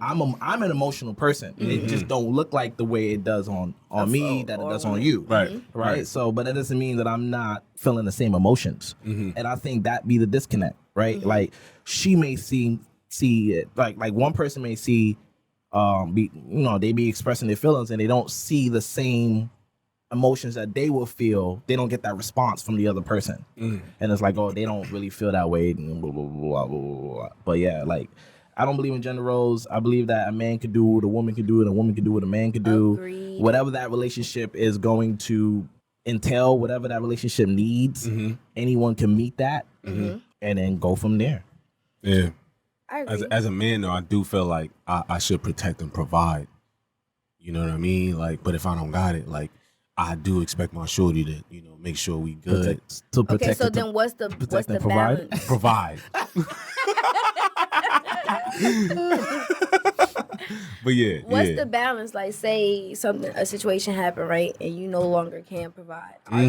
I'm an emotional person. It just don't look like the way it does on me that it does on you, right? So, but that doesn't mean that I'm not feeling the same emotions, and I think that be the disconnect, right? Like she may see it like one person may see, they be expressing their feelings and they don't see the same emotions that they will feel. They don't get that response from the other person, and it's like, oh, they don't really feel that way. And blah, blah, blah, blah, blah, blah. But yeah, like I don't believe in gender roles. I believe that a man could do what a woman could do, and a woman could do what a man could do. Agreed. Whatever that relationship is going to entail, whatever that relationship needs, anyone can meet that, and then go from there. Yeah. I agree. As a man, though, I do feel like I should protect and provide. You know what I mean? Like, but if I don't got it, like, I do expect my shorty to, make sure we good. Okay, so then what's the balance? Provide. But yeah. What's the balance? Like, say a situation happened, right, and you no longer can provide. Are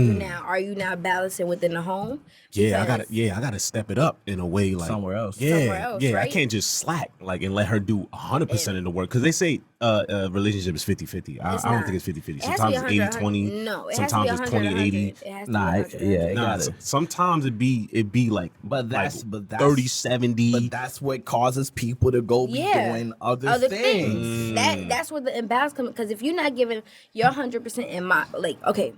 you now balancing within the home? Yeah, I gotta step it up in a way, like somewhere else. Yeah, right? I I can't just slack and let her do 100% of the work, because they say relationship is 50-50. I don't think it's 50-50. Sometimes it's 80-20. No, it sometimes has to be 20-80. It got it. Sometimes it be like, but that's 30-70. But that's what causes people to go be doing other things. That's where the imbalance comes. Because if you're not giving your 100% in okay,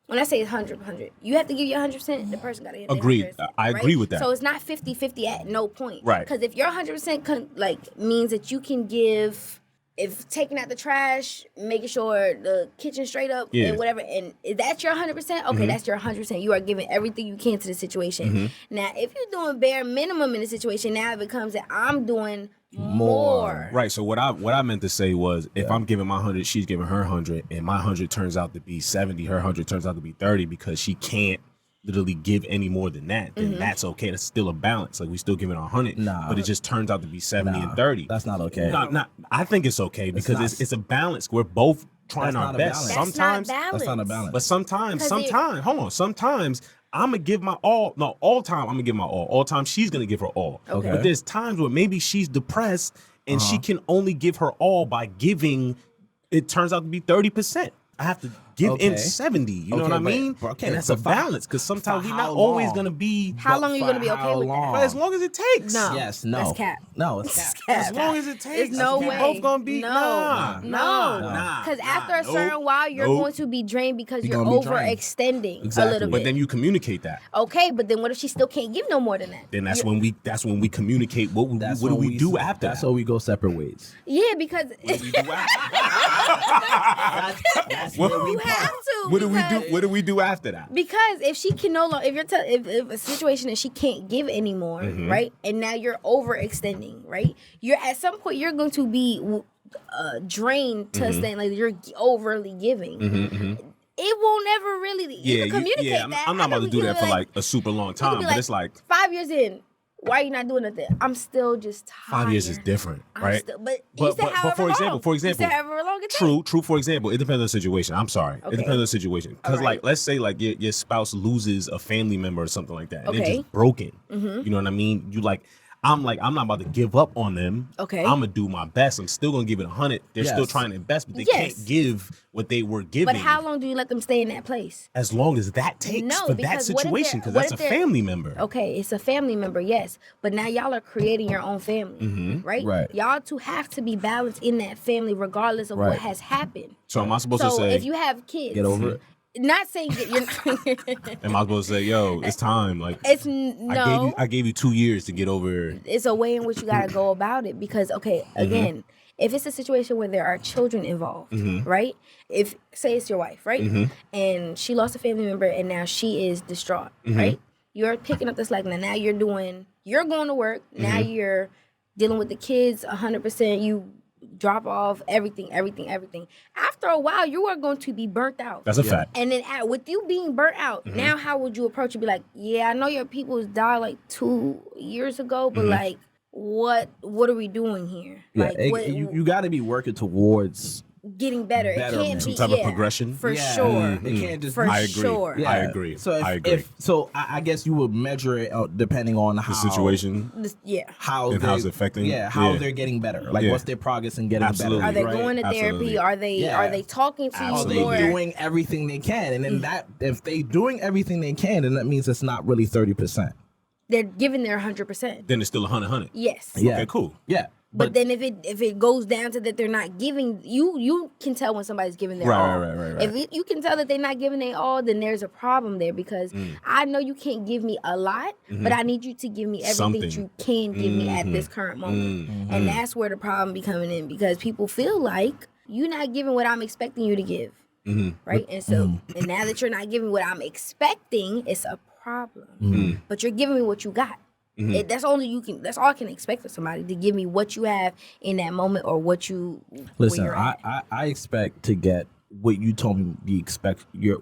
when I say 100, you have to give your 100%, the person got to give their 100%. Agreed. I agree with that. So it's not 50-50 at no point. Right. Because if your 100% means that you can give, if taking out the trash, making sure the kitchen's straight up and whatever, and if that's your 100%, okay, that's your 100%. You are giving everything you can to the situation. Now, if you're doing bare minimum in the situation, now it becomes that I'm doing more. Right. So what I meant to say was, if I'm giving my 100, she's giving her 100, and my 100 turns out to be 70, her 100 turns out to be 30 because she can't literally give any more than that, then that's okay. That's still a balance. Like, we still giving her 100, but it just turns out to be 70 and 30. That's not okay. I think it's okay because it's a balance. We're both trying our best. Sometimes that's not a balance. But sometimes, hold on. Sometimes I'm gonna give my all. No, all time I'm gonna give my all. All time she's gonna give her all. Okay. But there's times where maybe she's depressed and she can only give her all by giving. It turns out to be 30%. I have to give in 70. You know what I mean? And that's a balance, because sometimes we're not always gonna be. How long are you gonna be okay with that? But as long as it takes. No. Yes. No. That's cap. No, it's cap. As long as it takes. There's no way. Both gonna be No. Because after a certain while, you're going to be drained because you're overextending a little bit. But then you communicate that. Okay, but then what if she still can't give no more than that? Then that's when we communicate. What do we do after? That's when we go separate ways. Yeah, because what do we do after? That's where we You have to. What do we because- do? What do we do after that? Because if she can no longer, if a situation that she can't give anymore, right, and now you're overextending, right, you're at some point you're going to be drained to a extent like you're overly giving. It won't never really. You can communicate that. I'm not about to do that for like a super long time, but it's like 5 years in. Why are you not doing nothing? I'm still just tired. 5 years is different, right? But for example, you said however long it takes. True. For example, it depends on the situation. I'm sorry, it depends on the situation. Because like, let's say like your spouse loses a family member or something like that, and they're just broken. You know what I mean? I'm not about to give up on them. Okay. I'm gonna do my best. I'm still gonna give it 100. They're still trying to invest, but they can't give what they were giving. But how long do you let them stay in that place? As long as that takes for that situation, because that's a family member. Okay, it's a family member, yes. But now y'all are creating your own family, right? Right. Y'all two have to be balanced in that family regardless of what has happened. So am I supposed to say, if you have kids, get over it? Not saying that you're am I supposed to say, yo, it's time? Like I gave you 2 years to get over. It's a way in which you gotta go about it because again, if it's a situation where there are children involved, right? If say it's your wife, right? And she lost a family member and now she is distraught, right? You're picking up the slack now you're going to work, now you're dealing with the kids 100%, you drop off everything. After a while, you are going to be burnt out. That's a fact. And then with you being burnt out, now how would you approach it? Be like, yeah, I know your people died like 2 years ago, but like, what are we doing here? Yeah, like, you got to be working towards getting better. It can't some be type of progression. For sure. It can't just. For I agree. sure. Yeah. I agree. So I agree. I guess you would measure it depending on how The situation. how and how it's affecting. how they're getting better. Like what's their progress in getting better? Are they right? going to therapy? Absolutely. Are they talking to Are you? they doing everything they can? And then that if they doing everything they can, then that means it's not really 30%. They're giving their 100%. Then it's still 100. Yes. Yeah. Okay, cool. Yeah. But then if it goes down to that they're not giving, you can tell when somebody's giving their all. Right. If you can tell that they're not giving their all, then there's a problem there because I know you can't give me a lot, but I need you to give me everything that you can give me at this current moment. And that's where the problem be coming in because people feel like you're not giving what I'm expecting you to give. Right? And so, and now that you're not giving what I'm expecting, it's a problem. But you're giving me what you got. That's all I can expect of somebody, to give me what you have in that moment or what you Listen, where you're at. I expect to get what you told me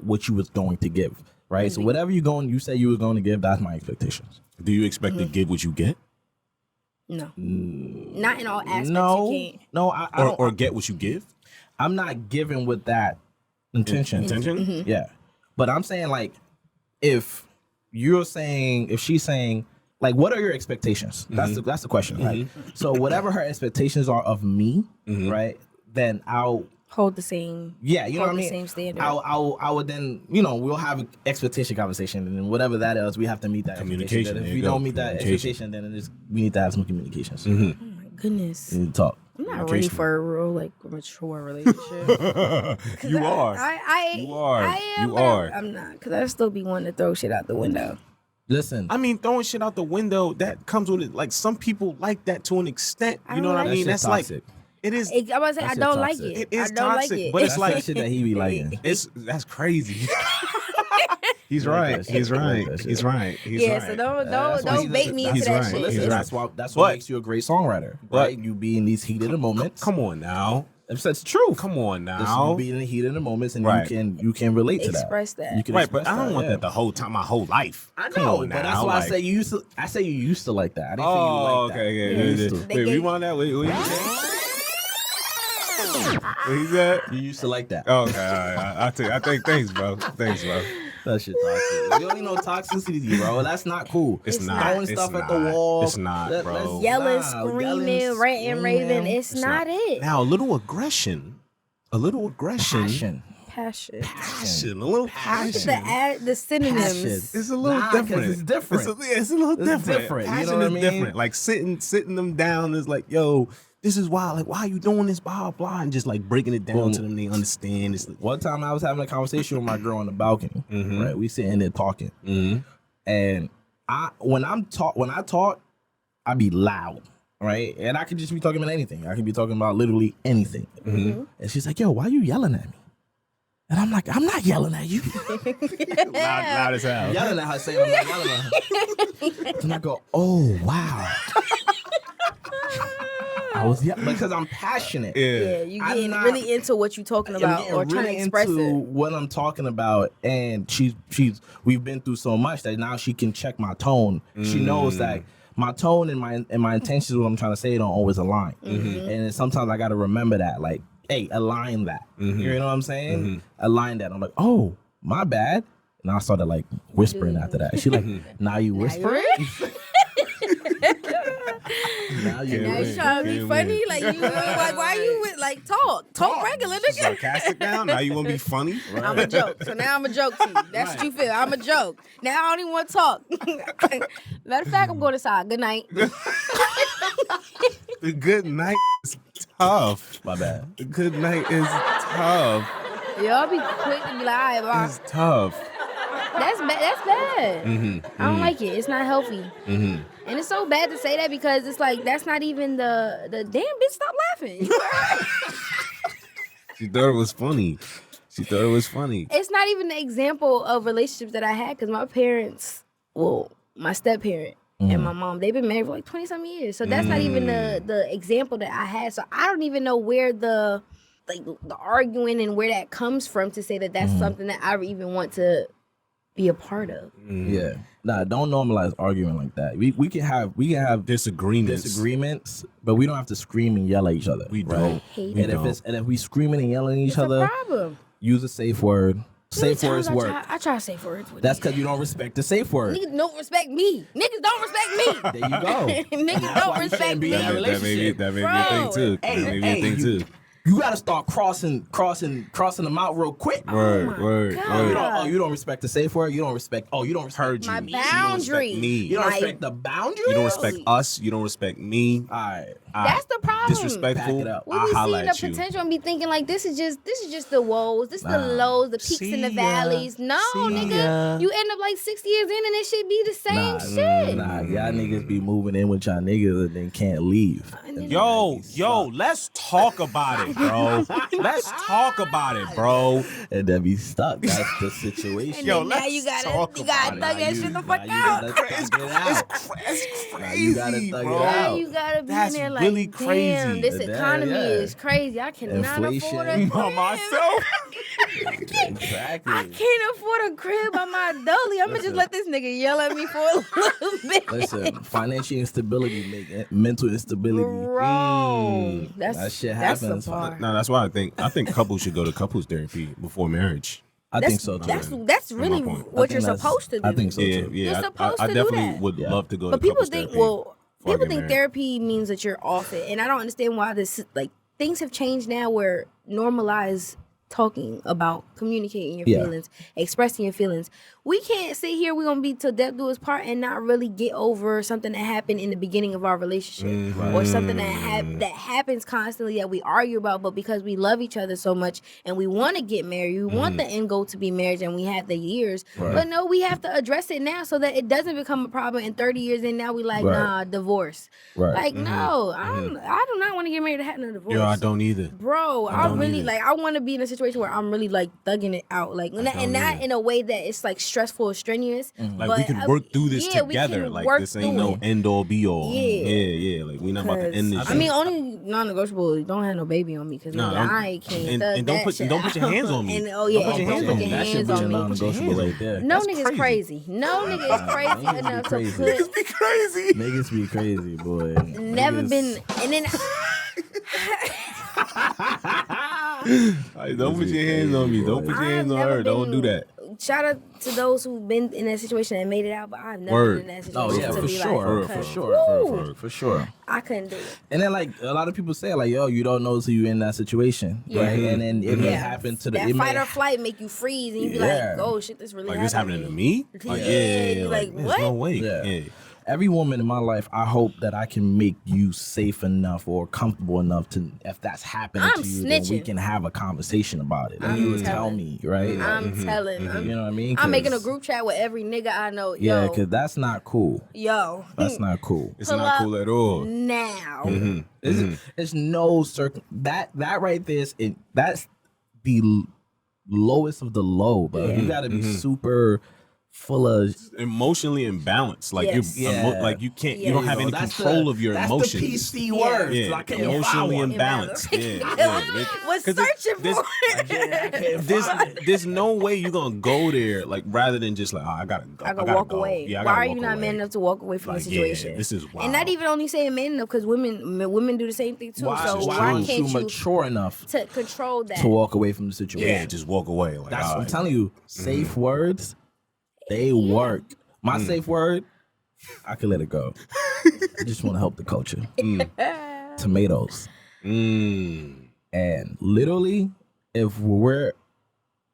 what you was going to give, right? So whatever you say you was going to give, that's my expectations. Do you expect to give what you get? No. Not in all aspects. No, You can't. no, I don't. Or get what you give? I'm not giving with that intention. Yeah, but I'm saying like if she's saying. Like, what are your expectations? That's the question, right? So whatever her expectations are of me, right? Then I'll Hold the same. Yeah, you know what I mean. Same standard. I would then, we'll have an expectation conversation, and then whatever that is, we have to meet that Communication. If we don't meet that expectation, then we need to have some communications. Oh my goodness. We need to talk. I'm not ready for a real mature relationship. You are. I am. You are. I'm not, because I still be wanting to throw shit out the window. Listen, I mean, throwing shit out the window, that comes with it. Like, some people like that to an extent. You know what I mean? That's like, it is. I'm about to say, I don't like it. It is I don't toxic, like it. but it's that's like that shit that he be liking. That's crazy. He's right. He's right. He's right. Yeah, so don't bait me into that shit. Listen, that's what makes you a great songwriter, right? You be in these heated moments. Come on now. That's true. Come on now. You be in the heat of the moments, and you can relate to that. Express that. You can right, express but I don't want that the whole time, my whole life. I Come know, on but now, that's why I say you used to. I say you used to like that. I didn't say you like that. Okay, You yeah. used to. Wait, rewind that. Wait, what he said? You used to like that. Okay, all right. I think thanks, bro. That shit toxic. You don't need no toxicity, bro. That's not cool. It's not. Throwing stuff at the wall. It's not, bro. Yelling, screaming, ranting, raving. It's not it. Now, a little aggression. Passion. Passion. A little passion. The synonyms. It's a little different. It's different. It's a little different. Different. Passion You know what I is mean? different. Like sitting them down is like, yo, this is why. Like, why are you doing this? Blah blah, and just like breaking it down to them. They understand. It's like, One time I was having a conversation with my girl on the balcony. Right, we sitting there talking, and when I talk, I be loud. right? And I could just be talking about anything. I could be talking about literally anything. And she's like, yo, why are you yelling at me? And I'm like, I'm not yelling at you. loud as hell. Yelling at her, saying I'm not yelling at her. And I go, oh, wow. I was yelling because I'm passionate. Yeah, you getting really into what you're talking about or trying to express into it. what I'm talking about, and we've been through so much that now she can check my tone. She knows that my tone and my intentions, what I'm trying to say, don't always align. And sometimes I got to remember that, like, hey, align that. You know what I'm saying? Align that. I'm like, oh, my bad. And I started like whispering after that. She like, now you whispering? Now you trying to be funny? Like, you like, why you with, like, talk regular, nigga. Sarcastic now? Now you want to be funny? Right. I'm a joke. So now I'm a joke to you. That's what you feel. I'm a joke. Now I don't even want to talk. Matter of fact, I'm going inside. Good night. The good night is tough. My bad. The good night is tough. Y'all be quick to be like, all right, bye. It's tough. That's bad. I don't like it. It's not healthy. And it's so bad to say that because it's like, that's not even the damn bitch, stop laughing. She thought it was funny. It's not even the example of relationships that I had because my parents, well, my step-parent and my mom, they've been married for like 20-something years. So that's not even the example that I had. So I don't even know where the arguing and where that comes from to say that that's something that I even want to be a part of. Yeah. Nah, don't normalize arguing like that. We can have disagreements, but we don't have to scream and yell at each other. We right? don't. If we screaming and yelling at each other, a problem. Use a safe word. Safe words work. I try safe words. That's because you don't respect the safe word. Niggas don't respect me. Niggas don't respect me. There you go. Niggas don't respect me. That made me think too. That made me think too. You gotta start crossing them out real quick. Word. You don't respect the safe word. You don't respect. You don't respect my me. boundary. You don't respect the boundary. You don't respect us. You don't respect me. All right. That's the problem. Disrespectful. We be seeing the potential and be thinking like this is just the woes, this is the lows, the peaks and the valleys. No, nigga, you end up like 6 years in and it should be the same shit. Nah, y'all niggas be moving in with y'all niggas and then can't leave. Yo, let's talk about it, bro. Let's talk about it, bro. And then be stuck. That's the situation. And now you gotta thug that shit the fuck out. It's crazy, you gotta thug bro. it out. You gotta be That's in there like, really damn, crazy. this economy is crazy. I cannot afford a crib. By myself. Exactly. I can't afford a crib on my dolly. I'm gonna just let this nigga yell at me for a little bit. Listen, financial instability make mental instability. Bro, that shit happens. No, that's why I think couples should go to couples therapy before marriage. I think so too. That's really what you're supposed to do. I think so too. Yeah, You're supposed to I do definitely that. would love to go But to people couples think, therapy. people think therapy means that you're off it, and I don't understand why this. Like, things have changed now, where normalize talking about communicating your feelings, expressing your feelings. We can't sit here, we're gonna be till death do us part and not really get over something that happened in the beginning of our relationship or something that happens constantly that we argue about, but because we love each other so much and we want to get married, we want the end goal to be marriage, and we have the years, but no, we have to address it now so that it doesn't become a problem in 30 years and now we like, nah, divorce. Like, no, I do not want to get married to have no divorce. Yo, I don't either. Bro, I really like, I want to be in a situation where I'm really like thugging it out, like, and not in a way that it's like stressful or strenuous. Like, but we can work through this together. Like, this ain't no end all be all. Yeah. Like, we not about to end this shit. I mean, only non-negotiable, don't have no baby on me, because I can't. And don't put your hands on me. And don't put your hands on me. That should be a non-negotiable right there. No nigga is crazy. No nigga is crazy enough to put. Niggas be crazy. Niggas be crazy, boy. Never been, and then. Don't put your hands on me. Don't put your hands on her. Don't do that. Shout out to those who've been in that situation and made it out, but I've never been in that situation. Oh yeah, to for be sure, like, for sure. I couldn't do it. And then like a lot of people say like, yo, you don't know till you in that situation, right? And then it may happen to the that fight or flight make you freeze, and you be like, oh shit, this really like happened. this happening to me? Like, Yeah, like what? there's no way. Yeah. every woman in my life, I hope that I can make you safe enough or comfortable enough to, if that's happening I'm to you, snitching. then we can have a conversation about it. And you would tell me, right? I'm telling. You know what I mean? I'm making a group chat with every nigga I know. Yeah, Yo, because that's not cool. yo, That's not cool. It's Pull not up cool at all. now. It's no that right there is that's the lowest of the low, bro. You gotta be super full of Emotionally imbalanced, like Yes. like you can't, you Yeah. don't have any control of your emotions. That's the PC words. Yeah, I can't emotionally find one. imbalanced. Yeah. Was 'Cause searching this- for I can't There's, find it. there's no way you're gonna go there, like, rather than just like, oh, I gotta go. I gotta can walk go. away. Yeah, I Why gotta are you walk not away. man enough to walk away from Like, the yeah, situation? this is wild. And not even only saying man enough, because women do the same thing too. Why, So why why aren't can't you you mature enough to control that? to walk away from the situation? Yeah, just walk away. Like, That's all what I'm right. telling you. Safe words, they work. My safe word, I can let it go. I just want to help the culture. Tomatoes. And literally, if we're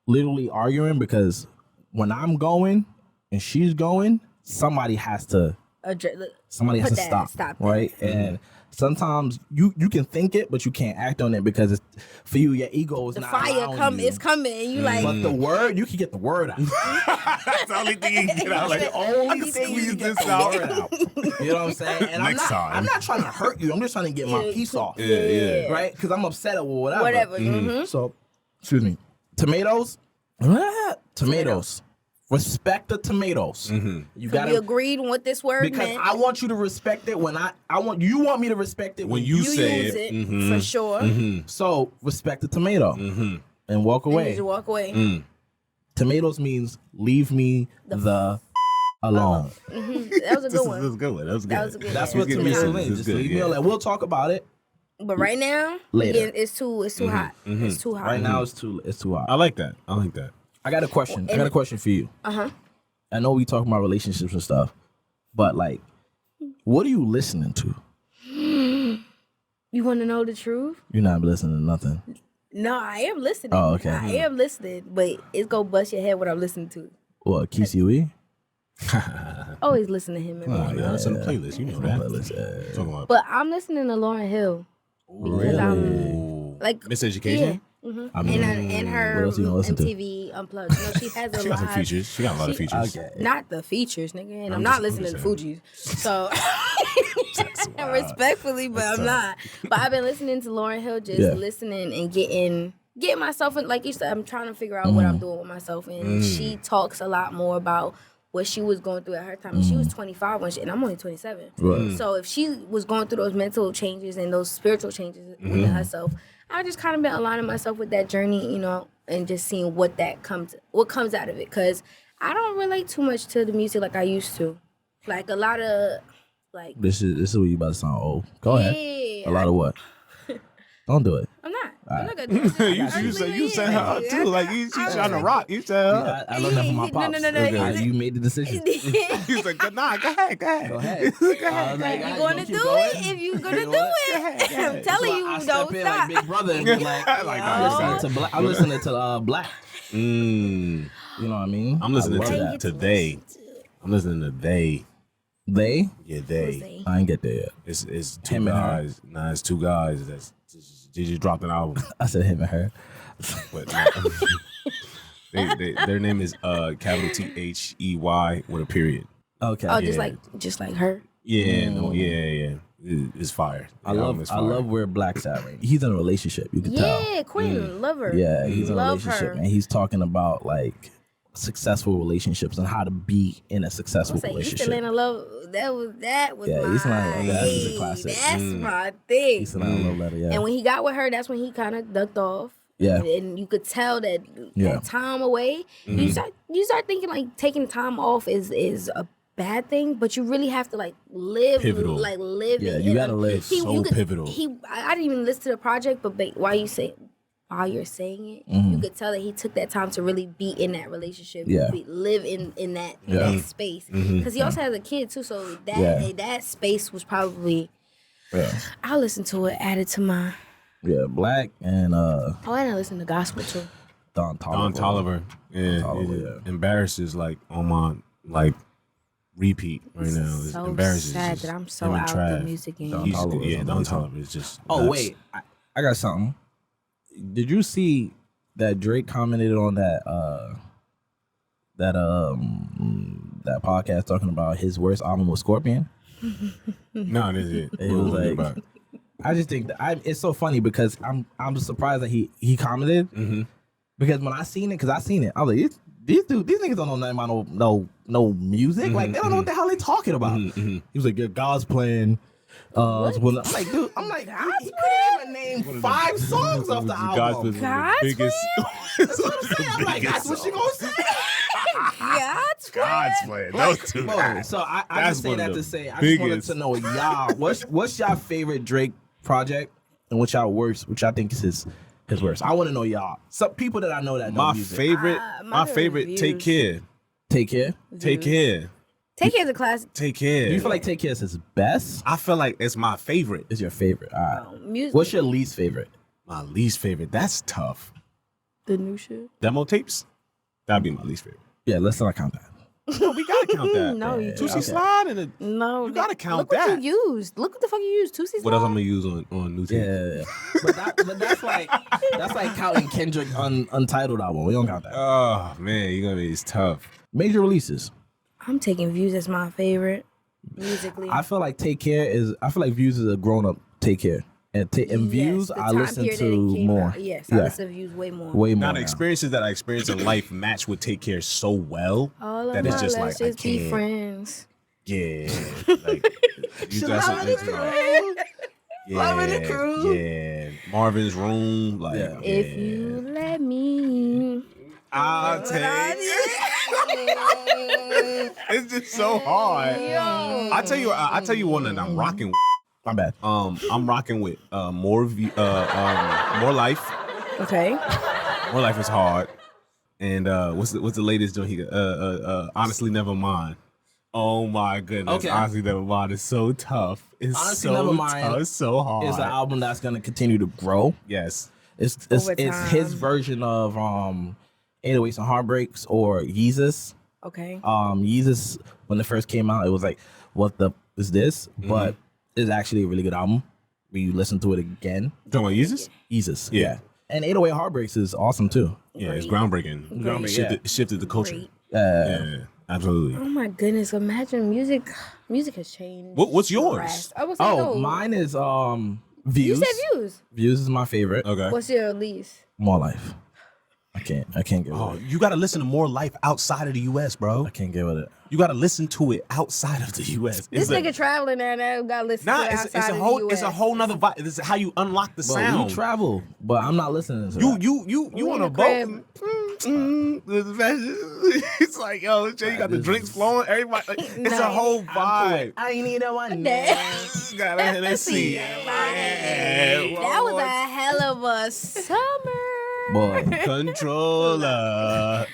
literally arguing, because when I'm going and she's going, somebody has to Put that, stop stop that. right? And sometimes you can think it, but you can't act on it because it's, for you, your ego is The not fire allowing you. it's coming, and you like. But the word, you can get the word out. That's the only thing you can get out. Like, The only thing you squeeze can get this the out. word out. You know what I'm saying? And Next time. I'm not trying to hurt you. I'm just trying to get my piece off. Yeah. Right? Because I'm upset or whatever. Whatever. Mhm. So, excuse me. Tomatoes. Tomatoes. Respect the tomatoes. You So gotta we agreed on what this word because meant. I want you to respect it when I want me to respect it When you you say use it. it for sure. So respect the tomato and walk You need away. to walk away. Tomatoes means leave me the alone. That was a good one. That was a good one. That was good. That was a good That's one. what It's good. tomatoes It's means. good. Just leave me alone. We'll talk about it But right now, Later. again, it's too hot. It's too hot. right now. It's too hot. I like that. I like that. I got a question. I got a question for you. I know we talking about relationships and stuff, but like, what are you listening to? You want to know the truth? You're not listening to nothing. No, I am listening. Oh, okay. I am listening, but it's gonna bust your head what I'm listening to. What, Quise? Always listen to him. And Yeah, that's on the playlist. You know that. Talking about But I'm listening to Lauryn Hill. Really? Like Miseducation. I mean, and her what else you gonna listen to? MTV Unplugged. No, she has a She lot. got some features. She got a lot of features. Okay. Not the features, nigga. And I'm I'm not just- listening I'm to just Fugees. So respectfully, but I'm not. But I've been listening to Lauryn Hill, just Yeah. listening and getting myself in, like you said, I'm trying to figure out what I'm doing with myself. And she talks a lot more about what she was going through at her time. And she was 25 when and I'm only 27. Right. So if she was going through those mental changes and those spiritual changes within herself, I just kind of been aligning myself with that journey, you know, and just seeing what comes out of it. Because I don't relate too much to the music like I used to. Like a lot of, like, This is where you about to sound old. Go ahead. yeah, A lot of what? Don't do it. I'm not. I'm not gonna do it. You said her too. Like she's trying to rock. You said her. I learned that from my pops. No. You made the decision. He's like, nah, go ahead. Go ahead. If you're gonna do it, if you're gonna do it, I'm telling you, I don't step in like stop. Big Brother and be like, I'm listening to Black. You know what I mean? I'm listening I love to that. to they. I'm listening to they. They? Yeah, they. I ain't get there yet. It's two Him and her. guys. Nah, it's two guys. They just dropped an album. I said him and her. But their name is capital THEY with a period. Okay. Oh, Yeah. just like her. Yeah, no, yeah. It's fire. I love where Black's at right now. He's in a relationship, you can tell. Yeah, Queen, love her. Yeah, he's in a Love relationship her. and he's talking about like successful relationships and how to be in a successful Say East relationship. Atlanta Love. That was Yeah, my. East Atlanta Love, that is a classic. That's my thing. He's in a love letter, yeah. And when he got with her, that's when he kind of ducked off. Yeah. And you could tell that Yeah. that time away, you start thinking like taking time off is a bad thing, but you really have to like live, Pivotal. like live. Yeah, in you it. gotta live. So pivotal. I didn't even listen to the project, but while you're saying it, you could tell that he took that time to really be in that relationship, Yeah. live in that space. Mm-hmm. Because he also has a kid too, so that Yeah. that space was probably. Yeah. I'll listen to it, add it to my. Yeah, Black and Oh, and I listen to gospel too. Don Toliver. Don Toliver. Yeah, Toliver, yeah. yeah. Embarrasses like on my like repeat right now. It's so embarrassing. sad It's that just I'm so him and out Trav. the music game. Don't tell him. Yeah, don't tell him. It's just. Oh, nuts. wait. I got something. Did you see that Drake commented on that podcast talking about his worst album was Scorpion? No, this is it. It was like, I just think that it's so funny because I'm surprised that he commented because when I seen it, I was like, these niggas don't know nothing about no music. Like they don't know what the hell they talking about. He was like, yeah, God's playing. I'm like, dude, he couldn't even name 5 songs off the album. God's biggest. That's what I'm saying. I'm like, that's what she gonna say. God's playing. Those two guys. So I just say that to say, I just wanted to know, y'all, what's y'all favorite Drake project and what's y'all worst, which I think is his worst. I want to know y'all. Some people that I know that know My music. favorite. Take care. Take Care. Take care. Take Care is a classic. Take care. Do you feel like Take Care is his best? I feel like it's my favorite. It's your favorite. All right. Music. What's your least favorite? My least favorite. That's tough. The new shit? Demo tapes. That'd be my least favorite. Yeah, let's not count that. No, we gotta count that. No, you Tusi can't. Slide and a. No. You gotta count look that. What you used. Look what the fuck you used. Tusi What else Slide? I'm gonna use on new tapes? Yeah. but that's like counting Kendrick Untitled album. We don't count that. Oh man, it's tough. Major releases. I'm taking Views as my favorite musically. I feel like Views is a grown up Take Care. And Views, the I time listen period that it to came more. out. Yes, I listen to Views way more. Way more. Now the now. experiences that I experienced in life match with Take Care so well All of that it's my just let's like just I be can't. friends. Yeah, like you guys Loving the crew. Yeah, Marvin's Room. Like If you let me. I'll take. It's just so hard. Yo. I tell you one that I'm rocking with. My bad. I'm rocking with more life. Okay. More life is hard. And what's the latest joint he got? Honestly, never mind. Oh my goodness. Okay. Honestly, never mind. It's so tough. It's Honestly, so Never Mind tough. It's so hard. It's an album that's gonna continue to grow. Yes. It's Over his time. version of 808s and Heartbreaks or Yeezus. Okay. Yeezus, when it first came out, it was like, what the is this? But it's actually a really good album when you listen to it again. Talking about Yeezus? Yeezus. Yeah. And 808 Heartbreaks is awesome too. Yeah, it's groundbreaking. Groundbreaking, Shifted the culture. Great. Yeah, absolutely. Oh my goodness! Imagine music has changed. What's yours? I was like, Oh, mine is Views. You said Views. Views is my favorite. Okay. What's your least? More Life. I can't get Oh, with it. you got to listen to more life outside of the U.S., bro. I can't get with it. You got to listen to it outside of the U.S. This nigga traveling there now got to listen to it it's outside a of whole the US. it's a whole nother vibe. This is how you unlock the But sound. we travel, but I'm not listening to that. You in on a the boat. crib. It's like, yo, Jay, you got the drinks flowing. Everybody, like, it's a whole vibe. I need a one. Got a Hennessy. That was a hell of a summer. Boy, Controller.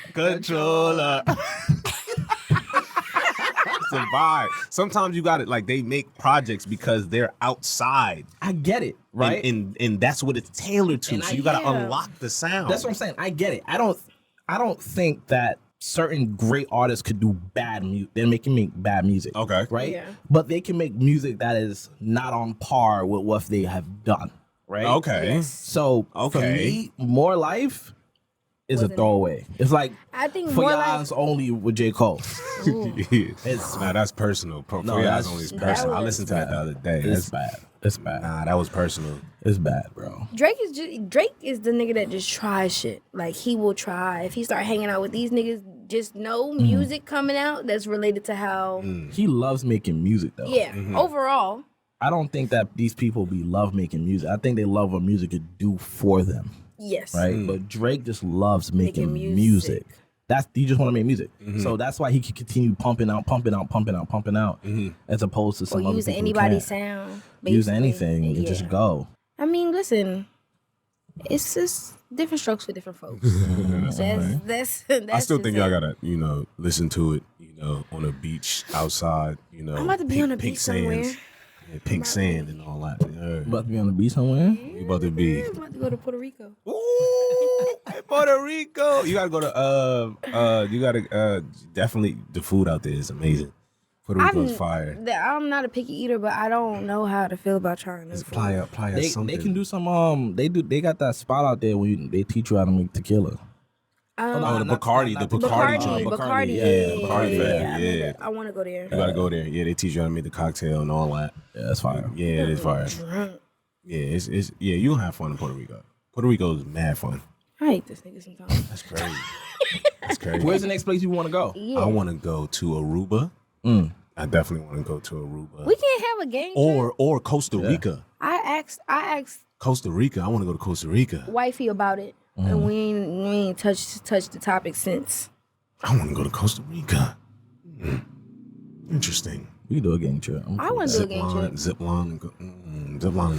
It's a vibe. Sometimes you got it. Like they make projects because they're outside, I get it, right? And that's what it's tailored to. And So you got to yeah. unlock the sound. That's what I'm saying. I get it. I don't think that certain great artists could do bad music. They can make bad music. Okay. Right? Yeah. But they can make music that is not on par with what they have done. Right? Okay. So for Okay. me, More Life is a Wasn't it? throwaway. It's like I think For More Your Life. Eyes Only with J. Cole. It's nah, that's personal. For No, Your that's- Eyes Only is that personal. I was listened to that the other day. It's That's bad. It's bad. nah, that was personal. It's bad, bro. Drake is the nigga that just tries shit. Like he will try. If he start hanging out with these niggas, just no music coming out that's related to how. He loves making music though. Yeah. Overall. I don't think that these people love making music. I think they love what music could do for them. Yes. Right? But Drake just loves making Making music. music. You just want to make music. So that's why he can continue pumping out, as opposed to Or some other use people who anybody's can't. sound. Use basically. anything and Yeah. just go. I mean, listen. It's just different strokes for different folks. that's I still just think it. y'all gotta, listen to it, on a beach outside, I'm about to be on a beach somewhere. Yeah, pink sand and all that. Yeah. About to be on the beach somewhere. You about to be. I'm about to go to Puerto Rico. Ooh, Puerto Rico. You gotta go to you gotta definitely the food out there is amazing. Puerto Rico's fire. I'm not a picky eater, but I don't know how to feel about trying to. Playa something. They can do some. They got that spot out there where they teach you how to make tequila. The Bacardi. Bacardi. Yeah. I want to go there. You gotta go there. Yeah, they teach you how to make the cocktail and all that. Yeah, that's fire. Yeah, it is fire. Yeah, it's you gonna have fun in Puerto Rico. Puerto Rico is mad fun. I hate this nigga sometimes. That's crazy. That's crazy. Where's the next place you want to go? Yeah. I want to go to Aruba. I definitely want to go to Aruba. We can't have a game trip. Or Costa Rica. I asked Costa Rica. I want to go to Costa Rica. wifey about it, and we ain't touched the topic since. I want to go to Costa Rica. Interesting. We can do a gang trip. I want to do a game trip. Zip line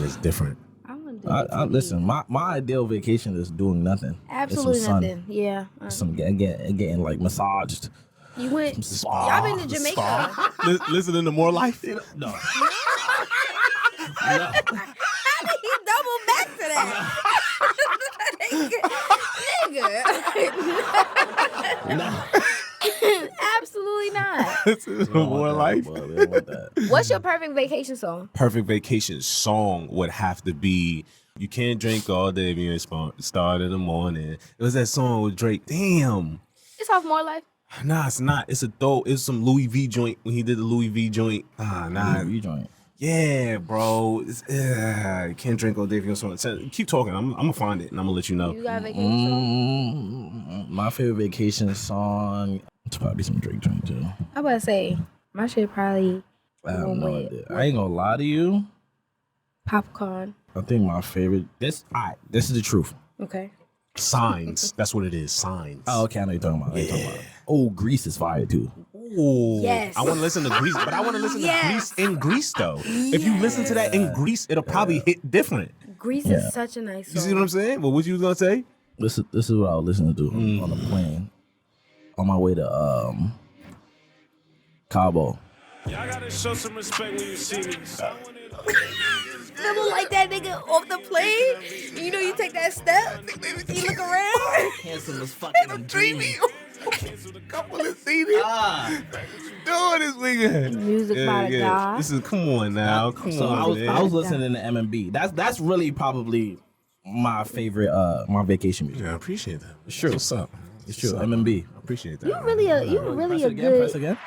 is different. I want to do Listen, my ideal vacation is doing nothing. absolutely It's some sun. nothing. Yeah. Some getting like massaged. You went. Spa. Y'all been to Jamaica? Listening to more life. No. How did he double back to that? Nigga. Absolutely not. More life. Well, we don't want that. What's your perfect vacation song? Perfect vacation song would have to be "You Can't Drink All Day If You Ain't Start in the Morning." It was that song with Drake. Damn. It's off More Life. Nah, it's not. It's it's some Louis V joint when he did the Louis V joint. Nah. You joint. Yeah, bro. You can't drink all day if you don't want. Keep talking. I'm gonna find it and I'm gonna let you know. You got a vacation song? My favorite vacation song. It's probably some Drake joint too. I'm about to say my shit probably. I have no idea. I ain't gonna lie to you. Popcorn. I think my favorite. This is the truth. Okay. Signs. That's what it is. Signs. Oh, okay. I know you're talking about. Oh, Grease is fire too. Ooh. Yes. I want to listen to Grease, but I want to listen to Grease in Grease though. If you listen to that in Grease, it'll probably hit different. Grease is such a nice song. You see what I'm saying? What you was gonna say? This is what I was listening to on the plane on my way to Cabo. Y'all gotta show some respect when you see me. Never like that nigga off the plane. You know you take that step, you look around. Handsome as fucking dreamy. Couple of CDs. Doing this weekend. Music by the God. This is come on now. Come on, man. I was listening to M&B. That's really probably my favorite my vacation music. Yeah, I appreciate that. It's true. What's up? It's true. M&B. I appreciate that. You really a Press good. again.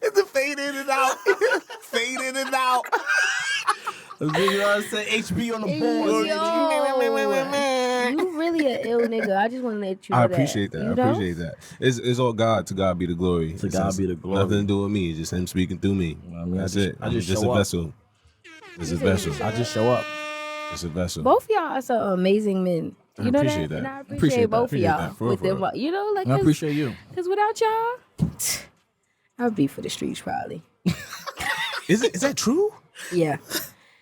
It's a fade in and out. Fade in and out. You know what I'm saying? HB on the board. You really a ill nigga. I just want to let you know I appreciate that. You I know? appreciate that. It's all God. To God be the glory. To God be the glory. Nothing to do with me. It's just Him speaking through me. I mean, That's I it. just I'm just show a up. vessel. It's a vessel. I just show up. It's a vessel. Both of y'all are some amazing men. You know appreciate that? that. And I appreciate Appreciate that. both of Appreciate y'all. that. For With real. them, you know, like, I appreciate you. Because without y'all, I'd be for the streets probably. Is that true? Yeah.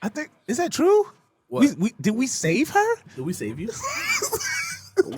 I think is that true? What? Did we save her? Did we save you?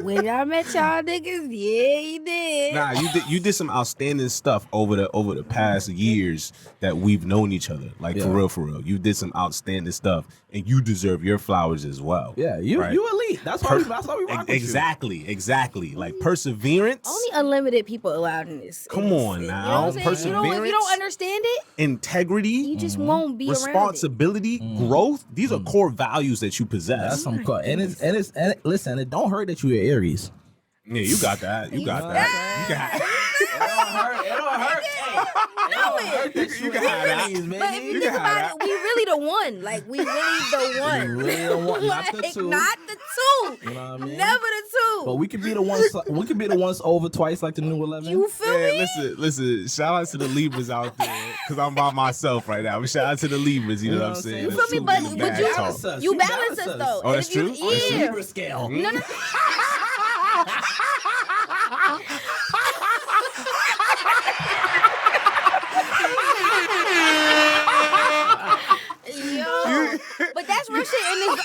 When I met y'all niggas, yeah, you did. Nah, you did some outstanding stuff over the past years that we've known each other. Like for real. You did some outstanding stuff, and you deserve your flowers as well. Yeah, you right? you elite. That's why we rock with you. Exactly. Like perseverance. Only unlimited people allowed in this. Come on You know now. what I'm saying? You know, if you Perseverance. don't understand it, Integrity. you just won't be Responsibility, growth. These are core values that you possess. That's some cool. And listen, it don't hurt that you're Aries. Yeah, you got that. You got that. You got It don't hurt. It don't hurt. You got that. Aries, man. But if you think about it, we really the one. Like, we really the one. We really the one, not the Like, two. Not the two. You know what I mean? Never the two. But we could be the ones. We could be the ones over twice, like the new 11. You feel me? Listen. Shout out to the Libras out there, because I'm by myself right now. But shout out to the Libras. You know what I'm saying? You feel me? But you balance us. you balance us though. Oh, And that's if you- true? That's Yeah. Libra scale. No. Yo, but that's real shit. And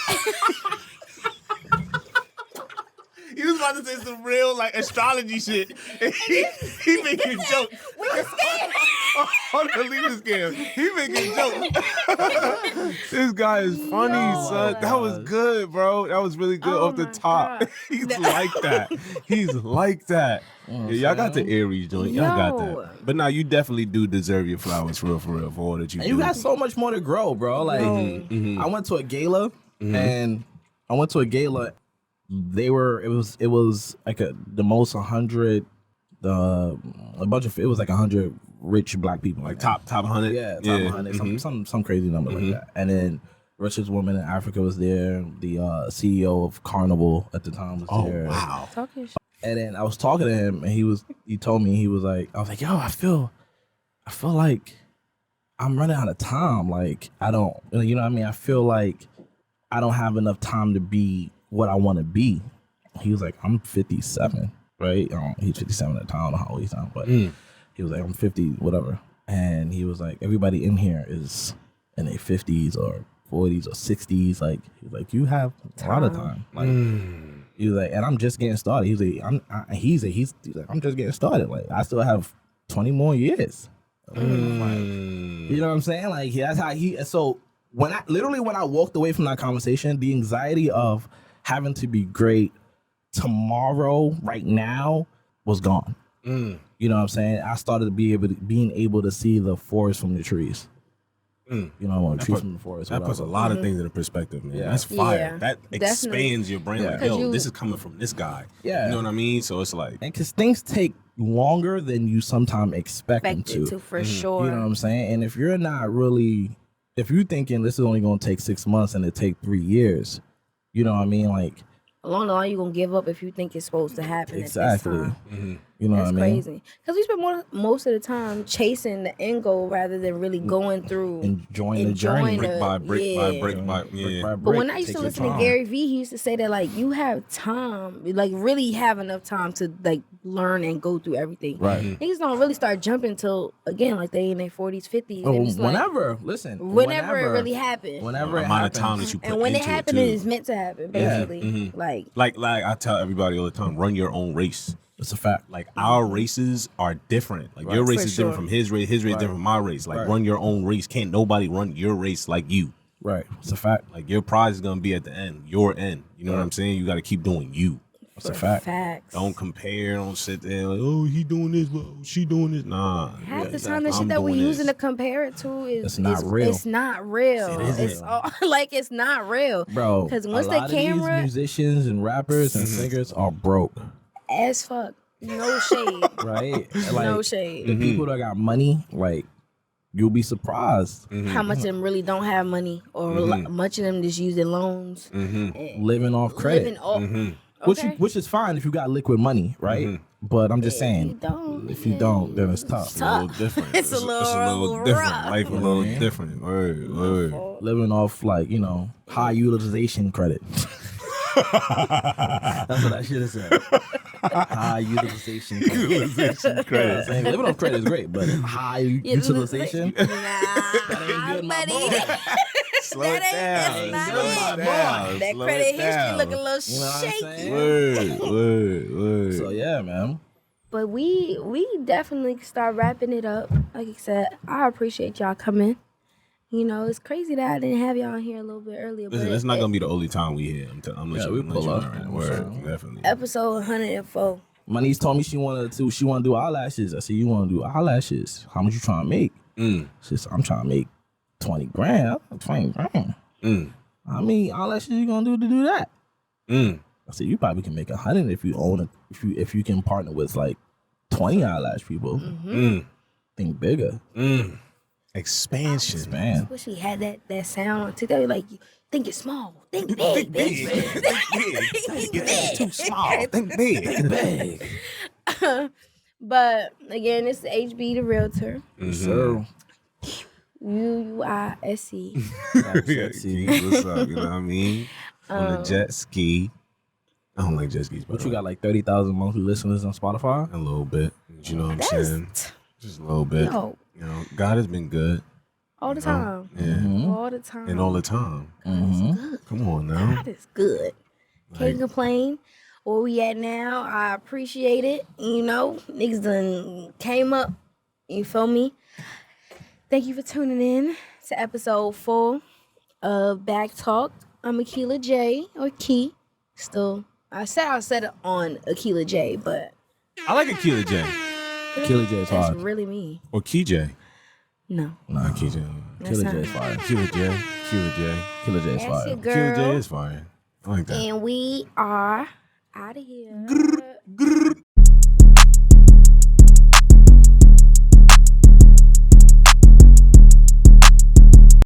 He was about to say some real like astrology shit. He making jokes. we just scared. Hold on, leave this game. He making jokes. This guy is funny, son. That was good, bro. That was really good off the top. He's like that. He's like that. Yeah, y'all got the Aries joint. Y'all got that. But now you definitely do deserve your flowers for real, for all that you do. You got so much more to grow, bro. Like I went to a gala and They were. It was like the most 100. It was like 100 rich black people. Like top 100. Yeah, top 100. Some crazy number like that. And then richest woman in Africa was there. The CEO of Carnival at the time was there. Oh wow. And then I was talking to him, and he told me, he was like, I was like, yo, I feel like I'm running out of time. Like I don't, you know what I mean? I feel like I don't have enough time to be what I want to be. He was like, I'm 57, right? He's 57 at the time. I don't know how old he's now, but he was like, I'm 50, whatever. And he was like, everybody in here is in their 50s or 40s or 60s. Like, he was like, you have a lot of time. Like, he was like, and I'm just getting started. He's like, he's like, I'm just getting started. Like, I still have 20 more years. Like, you know what I'm saying? Like, that's how so when I walked away from that conversation, the anxiety of having to be great tomorrow, right now, was gone. You know what I'm saying? I started being able to see the forest from the trees. You know, trees from the forest. That puts a lot of things into perspective, man. Yeah. That's fire. Yeah, that expands your brain. Like, yo, this is coming from this guy. Yeah. You know what I mean? So it's like, and because things take longer than you sometimes expect them to. For sure. You know what I'm saying? And if you're not really, if you're thinking this is only going to take 6 months and it take 3 years, you know what I mean? Like, along the line, you're going to give up if you think it's supposed to happen. Exactly. At this time. You know That's what I mean? crazy. Because we spend most of the time chasing the end goal rather than really going through. Enjoying the journey. Brick by brick by brick by brick. But when I used to listen to Gary Vee, he used to say that, like, you have time, like, really have enough time to, like, learn and go through everything. Right. Niggas don't really start jumping till, again, like, they in their 40s, 50s. Oh, and it's whenever. Like, listen. Whenever it really happens. Whenever it amount happens. of time that you put and when into it happens, it is meant to happen, basically. Like I tell everybody all the time, run your own race. It's a fact. Like, our races are different. Like, your race is different from his race is different from my race. Like, run your own race. Can't nobody run your race like you. Right. It's a fact. Like, your prize is gonna be at the end, your end. You know what I'm saying? You got to keep doing you. It's a fact. Facts. Don't compare. Don't sit there like, oh, he doing this, well, she doing this. Nah. Half the time, the shit that we using to compare it to is real. It's not real. It's all, like, it's not real, bro. Because once the camera, these musicians and rappers and singers are broke as fuck. No shade. Right? Like, no shade. The people that got money, like, you'll be surprised how much of them really don't have money, or much of them just using loans, living off credit. Which is fine if you got liquid money, right? But I'm just saying, if you don't, then it's tough. It's a little different. It's a little different. rough. Life a little different. Word. Living off, like, you know, high utilization credit. That's what that shit is said. High utilization credit. Saying living off credit is great, but high utilization, that ain't good, my boy. Slow it down. That credit history look a little shaky. Word. So yeah, man. But we definitely start wrapping it up. Like I said, I appreciate y'all coming. You know, it's crazy that I didn't have y'all here a little bit earlier. Listen, but it's not gonna be the only time we here. I'm letting you pull up. Right. Word, definitely. Episode 104. My niece told me she wanted to do eyelashes. I said, you want to do eyelashes? How much you trying to make? She said, I'm trying to make 20 grand. 20 grand. How many eyelashes you gonna do to do that? I said, you probably can make 100 if you own it. If you can partner with like 20 eyelash people. Think bigger. Expansion. I wish we had that sound on TikTok. Like, think it's small. Think big. Think big. Think big. Too small. Think big. Think big. But again, it's HB the Realtor. So UUISC. What's up? You know what I mean? On the jet ski. I don't like jet skis. But you got like 30,000 monthly listeners on Spotify? A little bit. You know what I'm saying? Just a little bit. Yo. You know, God has been good. All the time. Yeah. All the time. And all the time. Good. Come on now. God is good. Can't complain. Where we at now, I appreciate it. You know, niggas done came up, You feel me? Thank you for tuning in to episode 4 of BAGtalk. I'm Akila J or Key. Still, I said it on Akila J, but I like Akila J. Akila J is that's hard. really me. Or Key J. No. Nah, Key J. That's Akila not J is me. fire. Akila J. Akila J. Akila J is That's fire. your Akila J girl. is fire. I like that. And we are out of here.